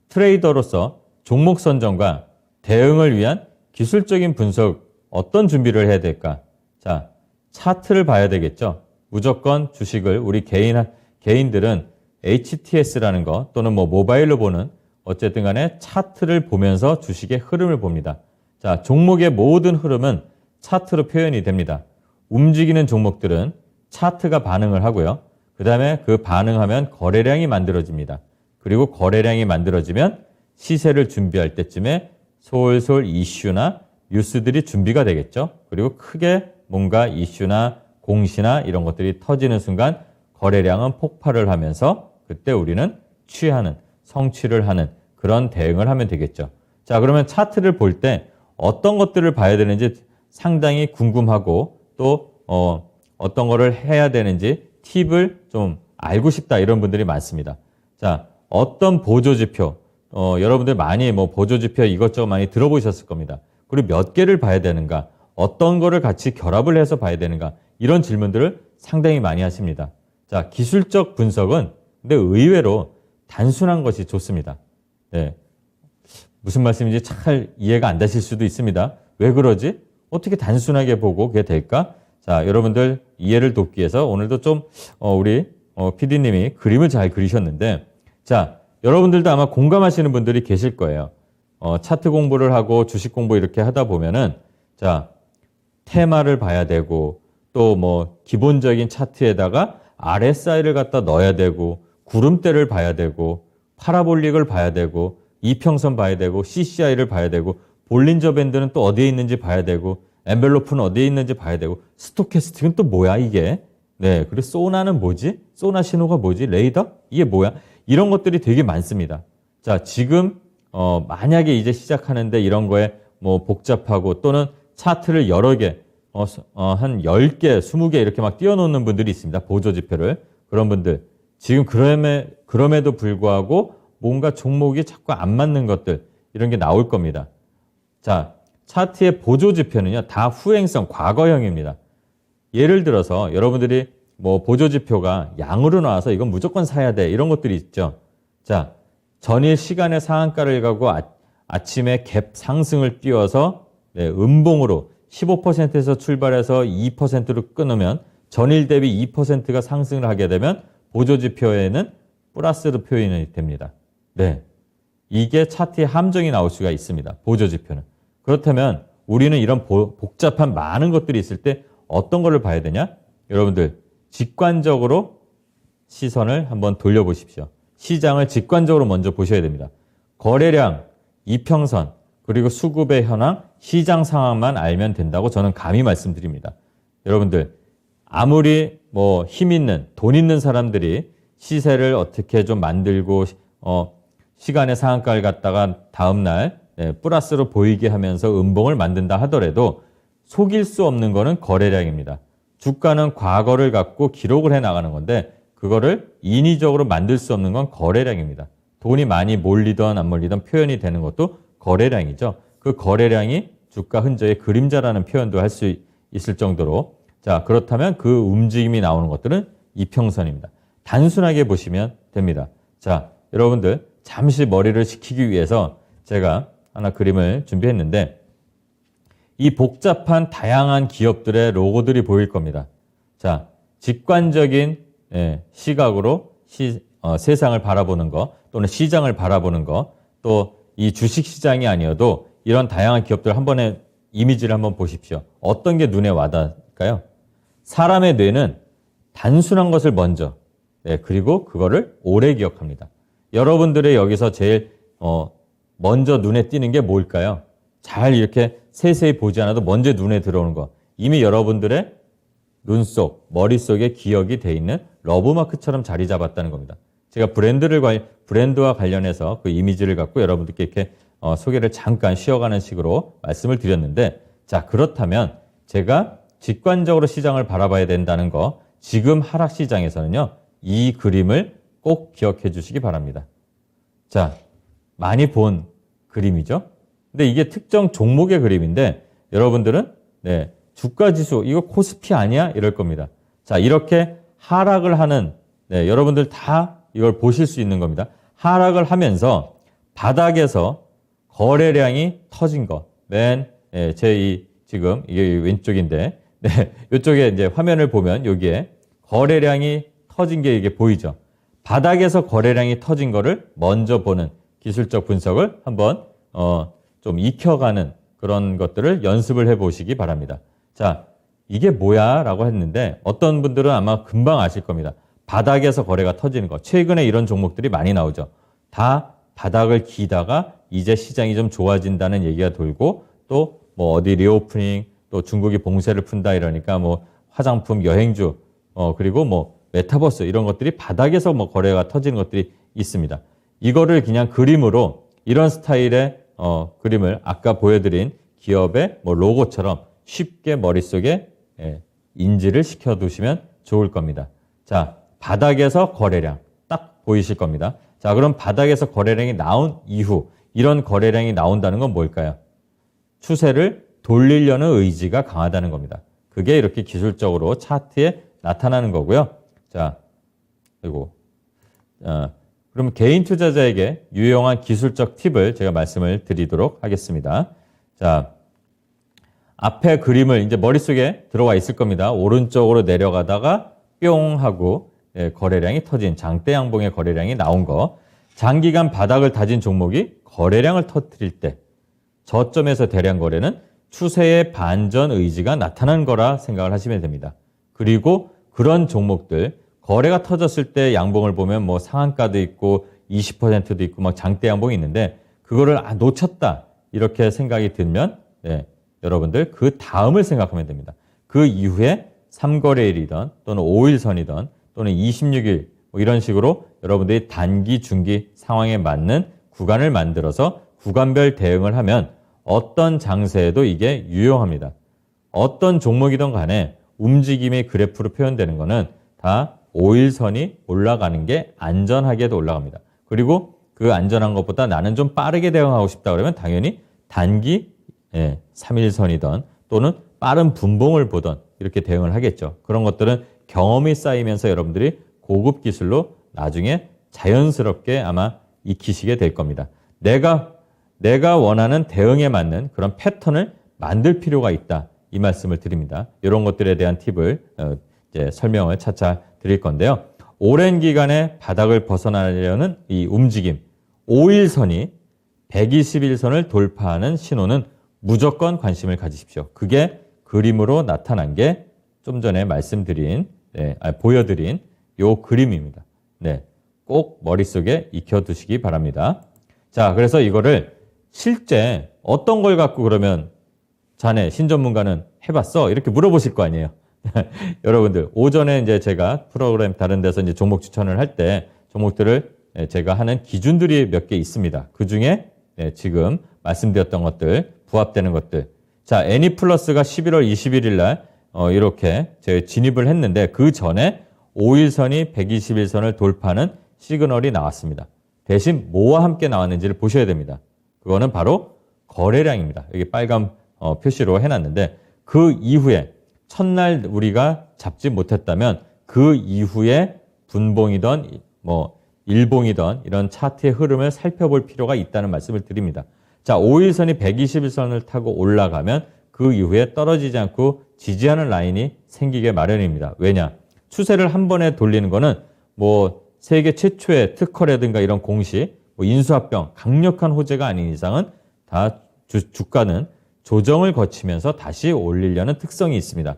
트레이더로서 종목 선정과 대응을 위한 기술적인 분석 어떤 준비를 해야 될까? 자, 차트를 봐야 되겠죠. 무조건 주식을 우리 개인들은 HTS라는 거 또는 뭐 모바일로 보는 어쨌든 간에 차트를 보면서 주식의 흐름을 봅니다. 자, 종목의 모든 흐름은 차트로 표현이 됩니다. 움직이는 종목들은 차트가 반응을 하고요. 그 다음에 그 반응하면 거래량이 만들어집니다. 그리고 거래량이 만들어지면 시세를 준비할 때쯤에 솔솔 이슈나 뉴스들이 준비가 되겠죠. 그리고 크게 뭔가 이슈나 공시나 이런 것들이 터지는 순간 거래량은 폭발을 하면서 그때 우리는 성취를 하는 그런 대응을 하면 되겠죠. 자, 그러면 차트를 볼 때 어떤 것들을 봐야 되는지 상당히 궁금하고 또 어떤 거를 해야 되는지 팁을 좀 알고 싶다 이런 분들이 많습니다. 자, 어떤 보조지표 여러분들 많이 뭐 보조지표 이것저것 많이 들어보셨을 겁니다. 그리고 몇 개를 봐야 되는가, 어떤 거를 같이 결합을 해서 봐야 되는가 이런 질문들을 상당히 많이 하십니다. 자, 기술적 분석은 근데 의외로 단순한 것이 좋습니다. 네. 무슨 말씀인지 잘 이해가 안 되실 수도 있습니다. 왜 그러지? 어떻게 단순하게 보고 그게 될까? 자, 여러분들 이해를 돕기 위해서 오늘도 좀 우리 PD님이 그림을 잘 그리셨는데 자, 여러분들도 아마 공감하시는 분들이 계실 거예요. 차트 공부를 하고 주식 공부 이렇게 하다 보면은 자, 테마를 봐야 되고 또 뭐 기본적인 차트에다가 RSI를 갖다 넣어야 되고 구름대를 봐야 되고 파라볼릭을 봐야 되고 이평선 봐야 되고 CCI를 봐야 되고 볼린저 밴드는 또 어디에 있는지 봐야 되고 엔벨로프는 어디에 있는지 봐야 되고 스토캐스틱은 또 뭐야 이게? 네, 그리고 소나는 뭐지? 소나 신호가 뭐지? 레이더? 이게 뭐야? 이런 것들이 되게 많습니다. 자, 지금 만약에 이제 시작하는데 이런 거에 뭐 복잡하고 또는 차트를 여러 개 한 10개, 20개 이렇게 막 띄워놓는 분들이 있습니다. 보조지표를. 그런 분들. 지금 그럼에도 불구하고 뭔가 종목이 자꾸 안 맞는 것들 이런 게 나올 겁니다. 자, 차트의 보조지표는요. 다 후행성, 과거형입니다. 예를 들어서 여러분들이 뭐 보조지표가 양으로 나와서 이건 무조건 사야 돼 이런 것들이 있죠. 자, 전일 시간의 상한가를 가고 아침에 갭 상승을 띄워서 음봉으로 15%에서 출발해서 2%로 끊으면 전일 대비 2%가 상승을 하게 되면 보조지표에는 플러스로 표현이 됩니다. 네, 이게 차트의 함정이 나올 수가 있습니다. 보조지표는. 그렇다면 우리는 이런 복잡한 많은 것들이 있을 때 어떤 거를 봐야 되냐? 여러분들 직관적으로 시선을 한번 돌려보십시오. 시장을 직관적으로 먼저 보셔야 됩니다. 거래량, 이평선, 그리고 수급의 현황, 시장 상황만 알면 된다고 저는 감히 말씀드립니다. 여러분들 아무리 뭐 힘 있는, 돈 있는 사람들이 시세를 어떻게 좀 만들고 시간의 상한가를 갖다가 다음날 플러스로 보이게 하면서 음봉을 만든다 하더라도 속일 수 없는 거는 거래량입니다. 주가는 과거를 갖고 기록을 해 나가는 건데 그거를 인위적으로 만들 수 없는 건 거래량입니다. 돈이 많이 몰리던 안 몰리던 표현이 되는 것도 거래량이죠. 그 거래량이 주가 흔적의 그림자라는 표현도 할 수 있을 정도로 자 그렇다면 그 움직임이 나오는 것들은 이평선입니다. 단순하게 보시면 됩니다. 자 여러분들 잠시 머리를 식히기 위해서 제가 하나 그림을 준비했는데 이 복잡한 다양한 기업들의 로고들이 보일 겁니다. 자 직관적인 시각으로 세상을 바라보는 거 또는 시장을 바라보는 거 또 이 주식시장이 아니어도 이런 다양한 기업들 한 번에 이미지를 한번 보십시오. 어떤 게 눈에 와닿을까요? 사람의 뇌는 단순한 것을 먼저 그리고 그거를 오래 기억합니다. 여러분들의 여기서 제일 먼저 눈에 띄는 게 뭘까요? 잘 이렇게 세세히 보지 않아도 먼저 눈에 들어오는 거. 이미 여러분들의 눈속, 머릿속에 기억이 돼 있는 러브마크처럼 자리 잡았다는 겁니다. 제가 브랜드와 관련해서 그 이미지를 갖고 여러분들께 이렇게 소개를 잠깐 쉬어가는 식으로 말씀을 드렸는데 자 그렇다면 제가 직관적으로 시장을 바라봐야 된다는 거 지금 하락시장에서는요 이 그림을 꼭 기억해 주시기 바랍니다. 자 많이 본 그림이죠. 근데 이게 특정 종목의 그림인데 여러분들은 주가지수 이거 코스피 아니야? 이럴 겁니다. 자 이렇게 하락을 하는 여러분들 다 이걸 보실 수 있는 겁니다. 하락을 하면서 바닥에서 거래량이 터진 거. 지금 이게 왼쪽인데, 이쪽에 이제 화면을 보면 여기에 거래량이 터진 게 이게 보이죠. 바닥에서 거래량이 터진 거를 먼저 보는 기술적 분석을 한번 좀 익혀가는 그런 것들을 연습을 해보시기 바랍니다. 자, 이게 뭐야? 라고 했는데 어떤 분들은 아마 금방 아실 겁니다. 바닥에서 거래가 터지는 거. 최근에 이런 종목들이 많이 나오죠. 다 바닥을 기다가 이제 시장이 좀 좋아진다는 얘기가 돌고 또 뭐 어디 리오프닝 또 중국이 봉쇄를 푼다 이러니까 뭐 화장품, 여행주 그리고 뭐 메타버스 이런 것들이 바닥에서 뭐 거래가 터지는 것들이 있습니다. 이거를 그냥 그림으로 이런 스타일의 그림을 아까 보여드린 기업의 뭐 로고처럼 쉽게 머릿속에 인지를 시켜두시면 좋을 겁니다. 자, 바닥에서 거래량 딱 보이실 겁니다. 자, 그럼 바닥에서 거래량이 나온 이후 이런 거래량이 나온다는 건 뭘까요? 추세를 돌리려는 의지가 강하다는 겁니다. 그게 이렇게 기술적으로 차트에 나타나는 거고요. 자, 그리고 그럼 개인 투자자에게 유용한 기술적 팁을 제가 말씀을 드리도록 하겠습니다. 자, 앞에 그림을 이제 머릿속에 들어와 있을 겁니다. 오른쪽으로 내려가다가 뿅 하고 거래량이 터진 장대 양봉의 거래량이 나온 거. 장기간 바닥을 다진 종목이 거래량을 터뜨릴 때 저점에서 대량 거래는 추세의 반전 의지가 나타난 거라 생각을 하시면 됩니다. 그리고 그런 종목들 거래가 터졌을 때 양봉을 보면 뭐 상한가도 있고 20%도 있고 막 장대 양봉이 있는데 그거를 놓쳤다 이렇게 생각이 들면 여러분들 그 다음을 생각하면 됩니다. 그 이후에 3거래일이든 또는 5일선이든 또는 26일 뭐 이런 식으로 여러분들이 단기, 중기 상황에 맞는 구간을 만들어서 구간별 대응을 하면 어떤 장세에도 이게 유용합니다. 어떤 종목이든 간에 움직임의 그래프로 표현되는 거는 다 5일선이 올라가는 게 안전하게도 올라갑니다. 그리고 그 안전한 것보다 나는 좀 빠르게 대응하고 싶다 그러면 당연히 단기 3일선이든 또는 빠른 분봉을 보던 이렇게 대응을 하겠죠. 그런 것들은 경험이 쌓이면서 여러분들이 고급 기술로 나중에 자연스럽게 아마 익히시게 될 겁니다. 내가 원하는 대응에 맞는 그런 패턴을 만들 필요가 있다. 이 말씀을 드립니다. 이런 것들에 대한 팁을 이제 설명을 차차 드릴 건데요. 오랜 기간에 바닥을 벗어나려는 이 움직임, 5일선이 121선을 돌파하는 신호는 무조건 관심을 가지십시오. 그게 그림으로 나타난 게 좀 전에 말씀드린, 보여드린 요 그림입니다. 꼭 머릿속에 익혀두시기 바랍니다. 자, 그래서 이거를 실제 어떤 걸 갖고 그러면 자네 신전문가는 해봤어? 이렇게 물어보실 거 아니에요. 여러분들 오전에 이제 제가 프로그램 다른 데서 이제 종목 추천을 할 때 종목들을 제가 하는 기준들이 몇 개 있습니다. 그 중에 지금 말씀드렸던 것들, 부합되는 것들. 자, 애니플러스가 11월 21일 날 이렇게 제가 진입을 했는데 그 전에 5일선이 121선을 돌파하는 시그널이 나왔습니다. 대신 뭐와 함께 나왔는지를 보셔야 됩니다. 그거는 바로 거래량입니다. 여기 빨간 표시로 해놨는데 그 이후에 첫날 우리가 잡지 못했다면 그 이후에 분봉이던 일봉이던 이런 차트의 흐름을 살펴볼 필요가 있다는 말씀을 드립니다. 자, 5일선이 121선을 타고 올라가면 그 이후에 떨어지지 않고 지지하는 라인이 생기게 마련입니다. 왜냐? 추세를 한 번에 돌리는 거는 세계 최초의 특허라든가 이런 공시, 인수합병, 강력한 호재가 아닌 이상은 다 주가는 조정을 거치면서 다시 올리려는 특성이 있습니다.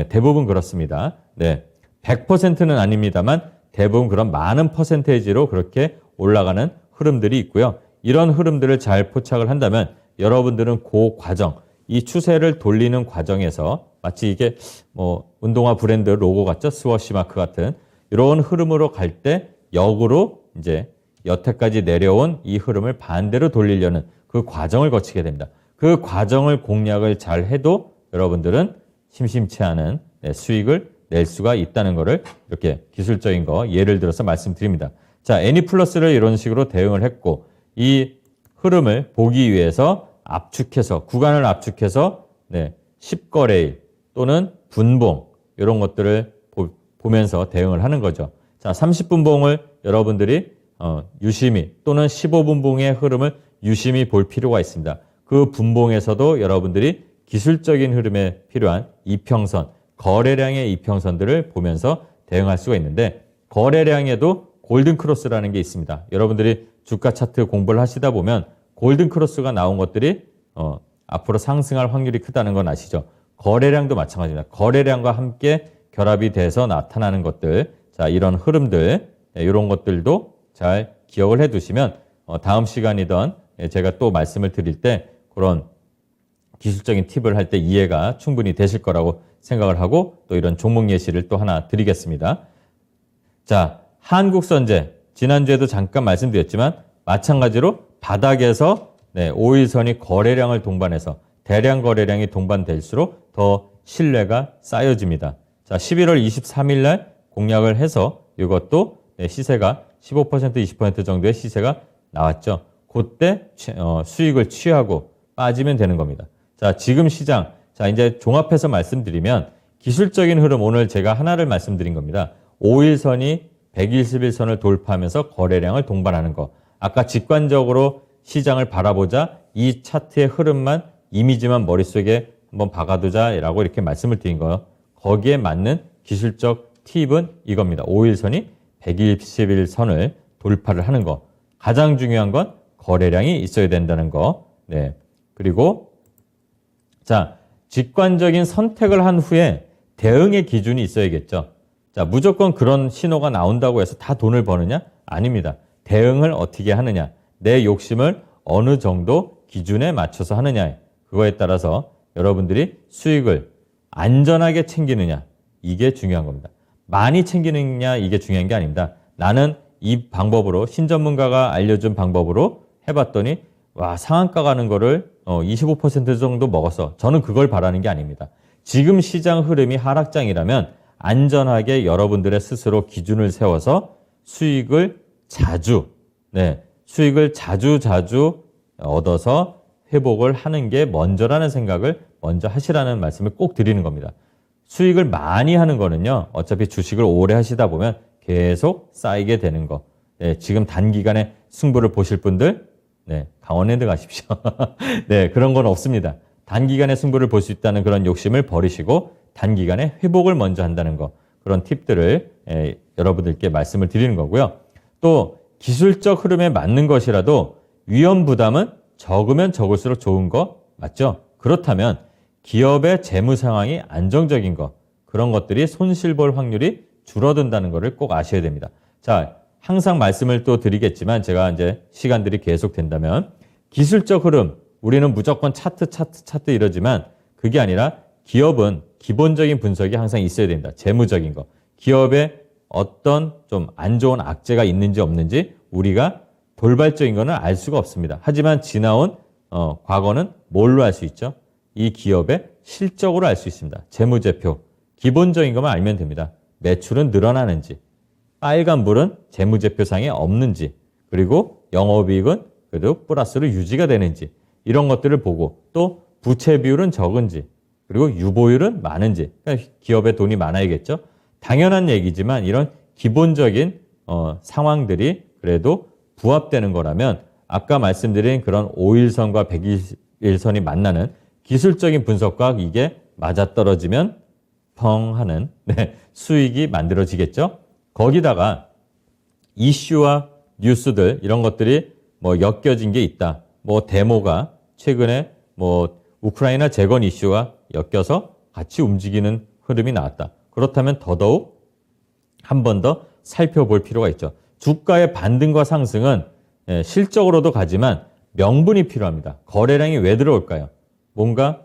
대부분 그렇습니다. 100%는 아닙니다만 대부분 그런 많은 퍼센테이지로 그렇게 올라가는 흐름들이 있고요. 이런 흐름들을 잘 포착을 한다면 여러분들은 그 과정, 이 추세를 돌리는 과정에서 마치 이게 운동화 브랜드 로고 같죠? 스워시 마크 같은 이런 흐름으로 갈 때 역으로 이제 여태까지 내려온 이 흐름을 반대로 돌리려는 그 과정을 거치게 됩니다. 그 과정을 공략을 잘 해도 여러분들은 심심치 않은 수익을 낼 수가 있다는 것을 이렇게 기술적인 거 예를 들어서 말씀드립니다. 자, 애니플러스를 이런 식으로 대응을 했고 이 흐름을 보기 위해서 구간을 압축해서 10거래일 또는 분봉 이런 것들을 보면서 대응을 하는 거죠. 자, 30분봉을 여러분들이 유심히 또는 15분봉의 흐름을 유심히 볼 필요가 있습니다. 그 분봉에서도 여러분들이 기술적인 흐름에 필요한 이평선, 거래량의 이평선들을 보면서 대응할 수가 있는데 거래량에도 골든크로스라는 게 있습니다. 여러분들이 주가 차트 공부를 하시다 보면 골든크로스가 나온 것들이 앞으로 상승할 확률이 크다는 건 아시죠? 거래량도 마찬가지입니다. 거래량과 함께 결합이 돼서 나타나는 것들, 자, 이런 흐름들, 이런 것들도 잘 기억을 해 두시면 다음 시간이던 제가 또 말씀을 드릴 때 그런 기술적인 팁을 할 때 이해가 충분히 되실 거라고 생각을 하고 또 이런 종목 예시를 또 하나 드리겠습니다. 자, 한국선제 지난주에도 잠깐 말씀드렸지만 마찬가지로 바닥에서 5일선이 거래량을 동반해서 대량 거래량이 동반될수록 더 신뢰가 쌓여집니다. 자, 11월 23일 날 공략을 해서 이것도 시세가 15% 20% 정도의 시세가 나왔죠. 그때 수익을 취하고 빠지면 되는 겁니다. 자, 지금 시장, 자, 이제 종합해서 말씀드리면 기술적인 흐름 오늘 제가 하나를 말씀드린 겁니다. 5일선이 121선을 돌파하면서 거래량을 동반하는 거. 아까 직관적으로 시장을 바라보자 이 차트의 흐름만 이미지만 머릿속에 한번 박아두자라고 이렇게 말씀을 드린 거예요. 거기에 맞는 기술적 팁은 이겁니다. 5일선이 121선을 돌파를 하는 거. 가장 중요한 건 거래량이 있어야 된다는 거. 그리고 자, 직관적인 선택을 한 후에 대응의 기준이 있어야겠죠. 자, 무조건 그런 신호가 나온다고 해서 다 돈을 버느냐? 아닙니다. 대응을 어떻게 하느냐? 내 욕심을 어느 정도 기준에 맞춰서 하느냐? 그거에 따라서 여러분들이 수익을 안전하게 챙기느냐? 이게 중요한 겁니다. 많이 챙기느냐? 이게 중요한 게 아닙니다. 나는 이 방법으로 신전문가가 알려준 방법으로 해봤더니 상한가 가는 거를 25% 정도 먹었어. 저는 그걸 바라는 게 아닙니다. 지금 시장 흐름이 하락장이라면 안전하게 여러분들의 스스로 기준을 세워서 수익을 자주 얻어서 회복을 하는 게 먼저라는 생각을 먼저 하시라는 말씀을 꼭 드리는 겁니다. 수익을 많이 하는 거는요, 어차피 주식을 오래 하시다 보면 계속 쌓이게 되는 거. 지금 단기간에 승부를 보실 분들, 강원랜드 가십시오. 그런 건 없습니다. 단기간에 승부를 볼 수 있다는 그런 욕심을 버리시고 단기간에 회복을 먼저 한다는 거. 그런 팁들을 여러분들께 말씀을 드리는 거고요. 또 기술적 흐름에 맞는 것이라도 위험 부담은 적으면 적을수록 좋은 거 맞죠? 그렇다면 기업의 재무 상황이 안정적인 거, 그런 것들이 손실 볼 확률이 줄어든다는 것을 꼭 아셔야 됩니다. 자, 항상 말씀을 또 드리겠지만 제가 이제 시간들이 계속 된다면 기술적 흐름, 우리는 무조건 차트 이러지만 그게 아니라 기업은 기본적인 분석이 항상 있어야 됩니다. 재무적인 거. 기업의 어떤 좀 안 좋은 악재가 있는지 없는지 우리가 돌발적인 거는 알 수가 없습니다. 하지만 지나온 과거는 뭘로 알 수 있죠? 이 기업의 실적으로 알 수 있습니다. 재무제표, 기본적인 것만 알면 됩니다. 매출은 늘어나는지, 빨간불은 재무제표상에 없는지, 그리고 영업이익은 그래도 플러스로 유지가 되는지, 이런 것들을 보고 또 부채 비율은 적은지, 그리고 유보율은 많은지, 그러니까 기업에 돈이 많아야겠죠. 당연한 얘기지만 이런 기본적인 상황들이 그래도 부합되는 거라면 아까 말씀드린 그런 5일선과 121선이 만나는 기술적인 분석과 이게 맞아떨어지면 펑 하는 수익이 만들어지겠죠. 거기다가 이슈와 뉴스들 이런 것들이 뭐 엮여진 게 있다. 뭐 데모가 최근에 뭐 우크라이나 재건 이슈가 엮여서 같이 움직이는 흐름이 나왔다. 그렇다면 더더욱 한 번 더 살펴볼 필요가 있죠. 주가의 반등과 상승은 실적으로도 가지만 명분이 필요합니다. 거래량이 왜 들어올까요? 뭔가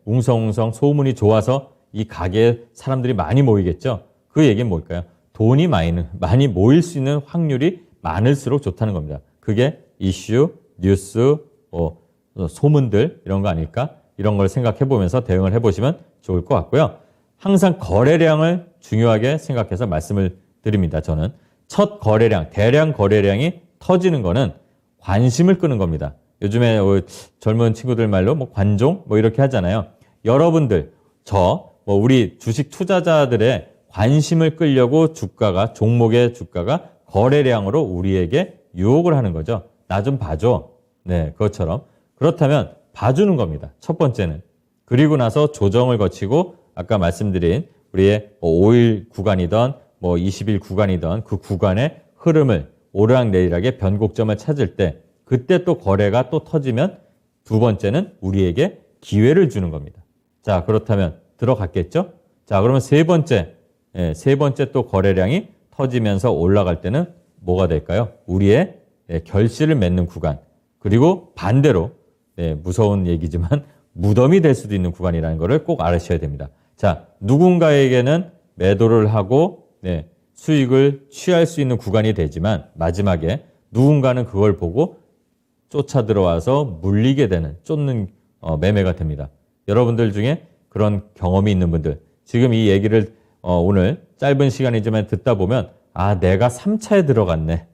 웅성웅성 소문이 좋아서 이 가게에 사람들이 많이 모이겠죠. 그 얘기는 뭘까요? 돈이 많이 모일 수 있는 확률이 많을수록 좋다는 겁니다. 그게 이슈, 뉴스, 소문들 이런 거 아닐까? 이런 걸 생각해 보면서 대응을 해보시면 좋을 것 같고요. 항상 거래량을 중요하게 생각해서 말씀을 드립니다. 저는 첫 거래량, 대량 거래량이 터지는 거는 관심을 끄는 겁니다. 요즘에 젊은 친구들 말로 뭐 관종 뭐 이렇게 하잖아요. 여러분들, 우리 주식 투자자들의 관심을 끌려고 종목의 주가가 거래량으로 우리에게 유혹을 하는 거죠. 나 좀 봐줘. 네, 그것처럼. 그렇다면 봐주는 겁니다. 첫 번째는. 그리고 나서 조정을 거치고 아까 말씀드린 우리의 5일 구간이던 20일 구간이던 그 구간의 흐름을 오르락내리락의 변곡점을 찾을 때 그때 또 거래가 또 터지면 두 번째는 우리에게 기회를 주는 겁니다. 자, 그렇다면 들어갔겠죠? 자, 그러면 세 번째 또 거래량이 터지면서 올라갈 때는 뭐가 될까요? 우리의 결실을 맺는 구간. 그리고 반대로 무서운 얘기지만 무덤이 될 수도 있는 구간이라는 것을 꼭 알으셔야 됩니다. 자, 누군가에게는 매도를 하고 수익을 취할 수 있는 구간이 되지만 마지막에 누군가는 그걸 보고 쫓아 들어와서 물리게 되는 쫓는 매매가 됩니다. 여러분들 중에 그런 경험이 있는 분들 지금 이 얘기를 오늘 짧은 시간이지만 듣다 보면 내가 3차에 들어갔네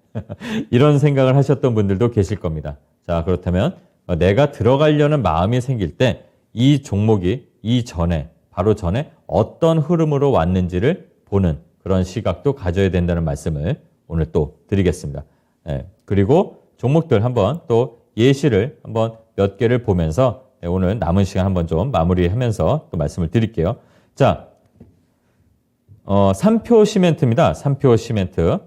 이런 생각을 하셨던 분들도 계실 겁니다. 자, 그렇다면 내가 들어가려는 마음이 생길 때 이 종목이 바로 전에 어떤 흐름으로 왔는지를 보는 그런 시각도 가져야 된다는 말씀을 오늘 또 드리겠습니다. 그리고 종목들 한번 또 예시를 한번 몇 개를 보면서 오늘 남은 시간 한번 좀 마무리하면서 또 말씀을 드릴게요. 자, 삼표 시멘트입니다. 삼표 시멘트.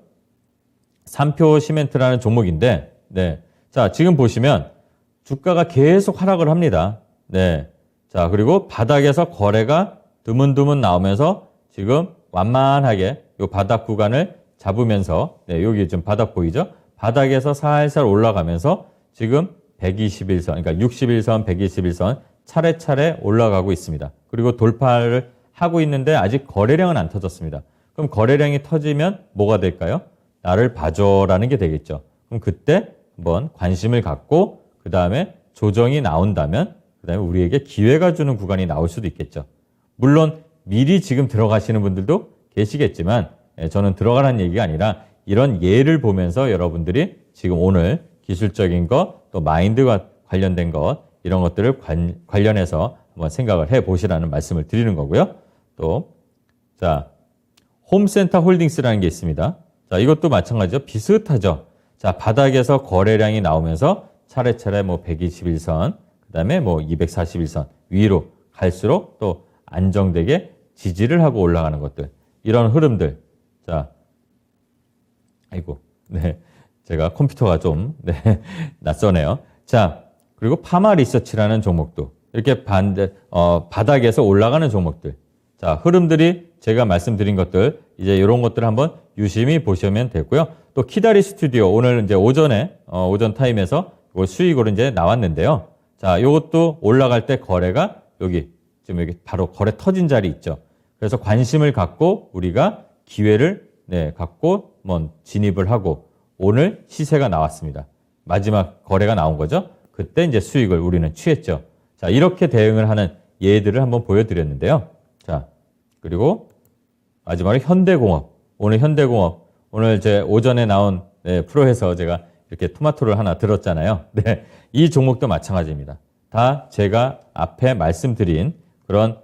삼표 시멘트라는 종목인데, 자, 지금 보시면 주가가 계속 하락을 합니다. 자, 그리고 바닥에서 거래가 드문드문 나오면서 지금 완만하게 이 바닥 구간을 잡으면서, 여기 좀 바닥 보이죠? 바닥에서 살살 올라가면서 지금 121선, 그러니까 61선, 121선 차례차례 올라가고 있습니다. 그리고 돌파를 하고 있는데 아직 거래량은 안 터졌습니다. 그럼 거래량이 터지면 뭐가 될까요? 나를 봐줘라는 게 되겠죠. 그럼 그때 한번 관심을 갖고 그 다음에 조정이 나온다면 그 다음에 우리에게 기회가 주는 구간이 나올 수도 있겠죠. 물론 미리 지금 들어가시는 분들도 계시겠지만 저는 들어가라는 얘기가 아니라 이런 예를 보면서 여러분들이 지금 오늘 기술적인 것, 또 마인드와 관련된 것 이런 것들을 관련해서 한번 생각을 해보시라는 말씀을 드리는 거고요. 또 자, 홈센터 홀딩스라는 게 있습니다. 자, 이것도 마찬가지죠. 비슷하죠. 자, 바닥에서 거래량이 나오면서 차례차례 121선, 그 다음에 241선 위로 갈수록 또 안정되게 지지를 하고 올라가는 것들. 이런 흐름들. 자, 제가 컴퓨터가 좀, 낯서네요. 자, 그리고 파마 리서치라는 종목도 이렇게 바닥에서 올라가는 종목들. 자, 흐름들이 제가 말씀드린 것들, 이제 이런 것들 한번 유심히 보시면 되고요. 또 키다리 스튜디오, 오늘 이제 오전 타임에서 이걸 수익으로 이제 나왔는데요. 자, 이것도 올라갈 때 거래가 지금 여기 바로 거래 터진 자리 있죠. 그래서 관심을 갖고 우리가 기회를 네, 갖고 진입을 하고 오늘 시세가 나왔습니다. 마지막 거래가 나온 거죠. 그때 이제 수익을 우리는 취했죠. 자, 이렇게 대응을 하는 예들을 한번 보여드렸는데요. 자, 그리고 마지막으로 현대공업. 오늘 현대공업. 오늘 제 오전에 나온 프로에서 제가 이렇게 토마토를 하나 들었잖아요. 네, 이 종목도 마찬가지입니다. 다 제가 앞에 말씀드린 그런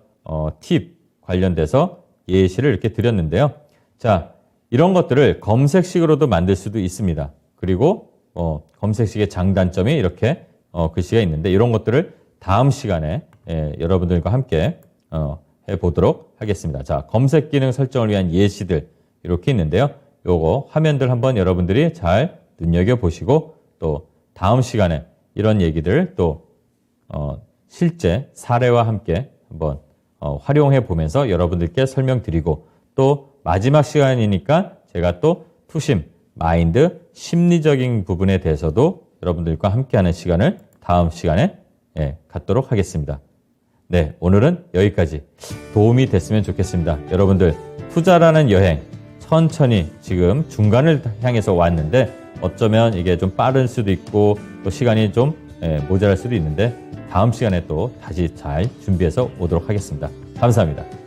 팁 관련돼서 예시를 이렇게 드렸는데요. 자, 이런 것들을 검색식으로도 만들 수도 있습니다. 그리고 검색식의 장단점이 이렇게 글씨가 있는데 이런 것들을 다음 시간에 여러분들과 함께 해보도록 하겠습니다. 자, 검색 기능 설정을 위한 예시들 이렇게 있는데요. 요거 화면들 한번 여러분들이 잘 눈여겨보시고 또 다음 시간에 이런 얘기들 또 실제 사례와 함께 한번 활용해 보면서 여러분들께 설명드리고 또 마지막 시간이니까 제가 또 투심, 마인드, 심리적인 부분에 대해서도 여러분들과 함께하는 시간을 다음 시간에 갖도록 하겠습니다. 네, 오늘은 여기까지 도움이 됐으면 좋겠습니다. 여러분들 투자라는 여행 천천히 지금 중간을 향해서 왔는데 어쩌면 이게 좀 빠른 수도 있고 또 시간이 좀 모자랄 수도 있는데 다음 시간에 또 다시 잘 준비해서 오도록 하겠습니다. 감사합니다.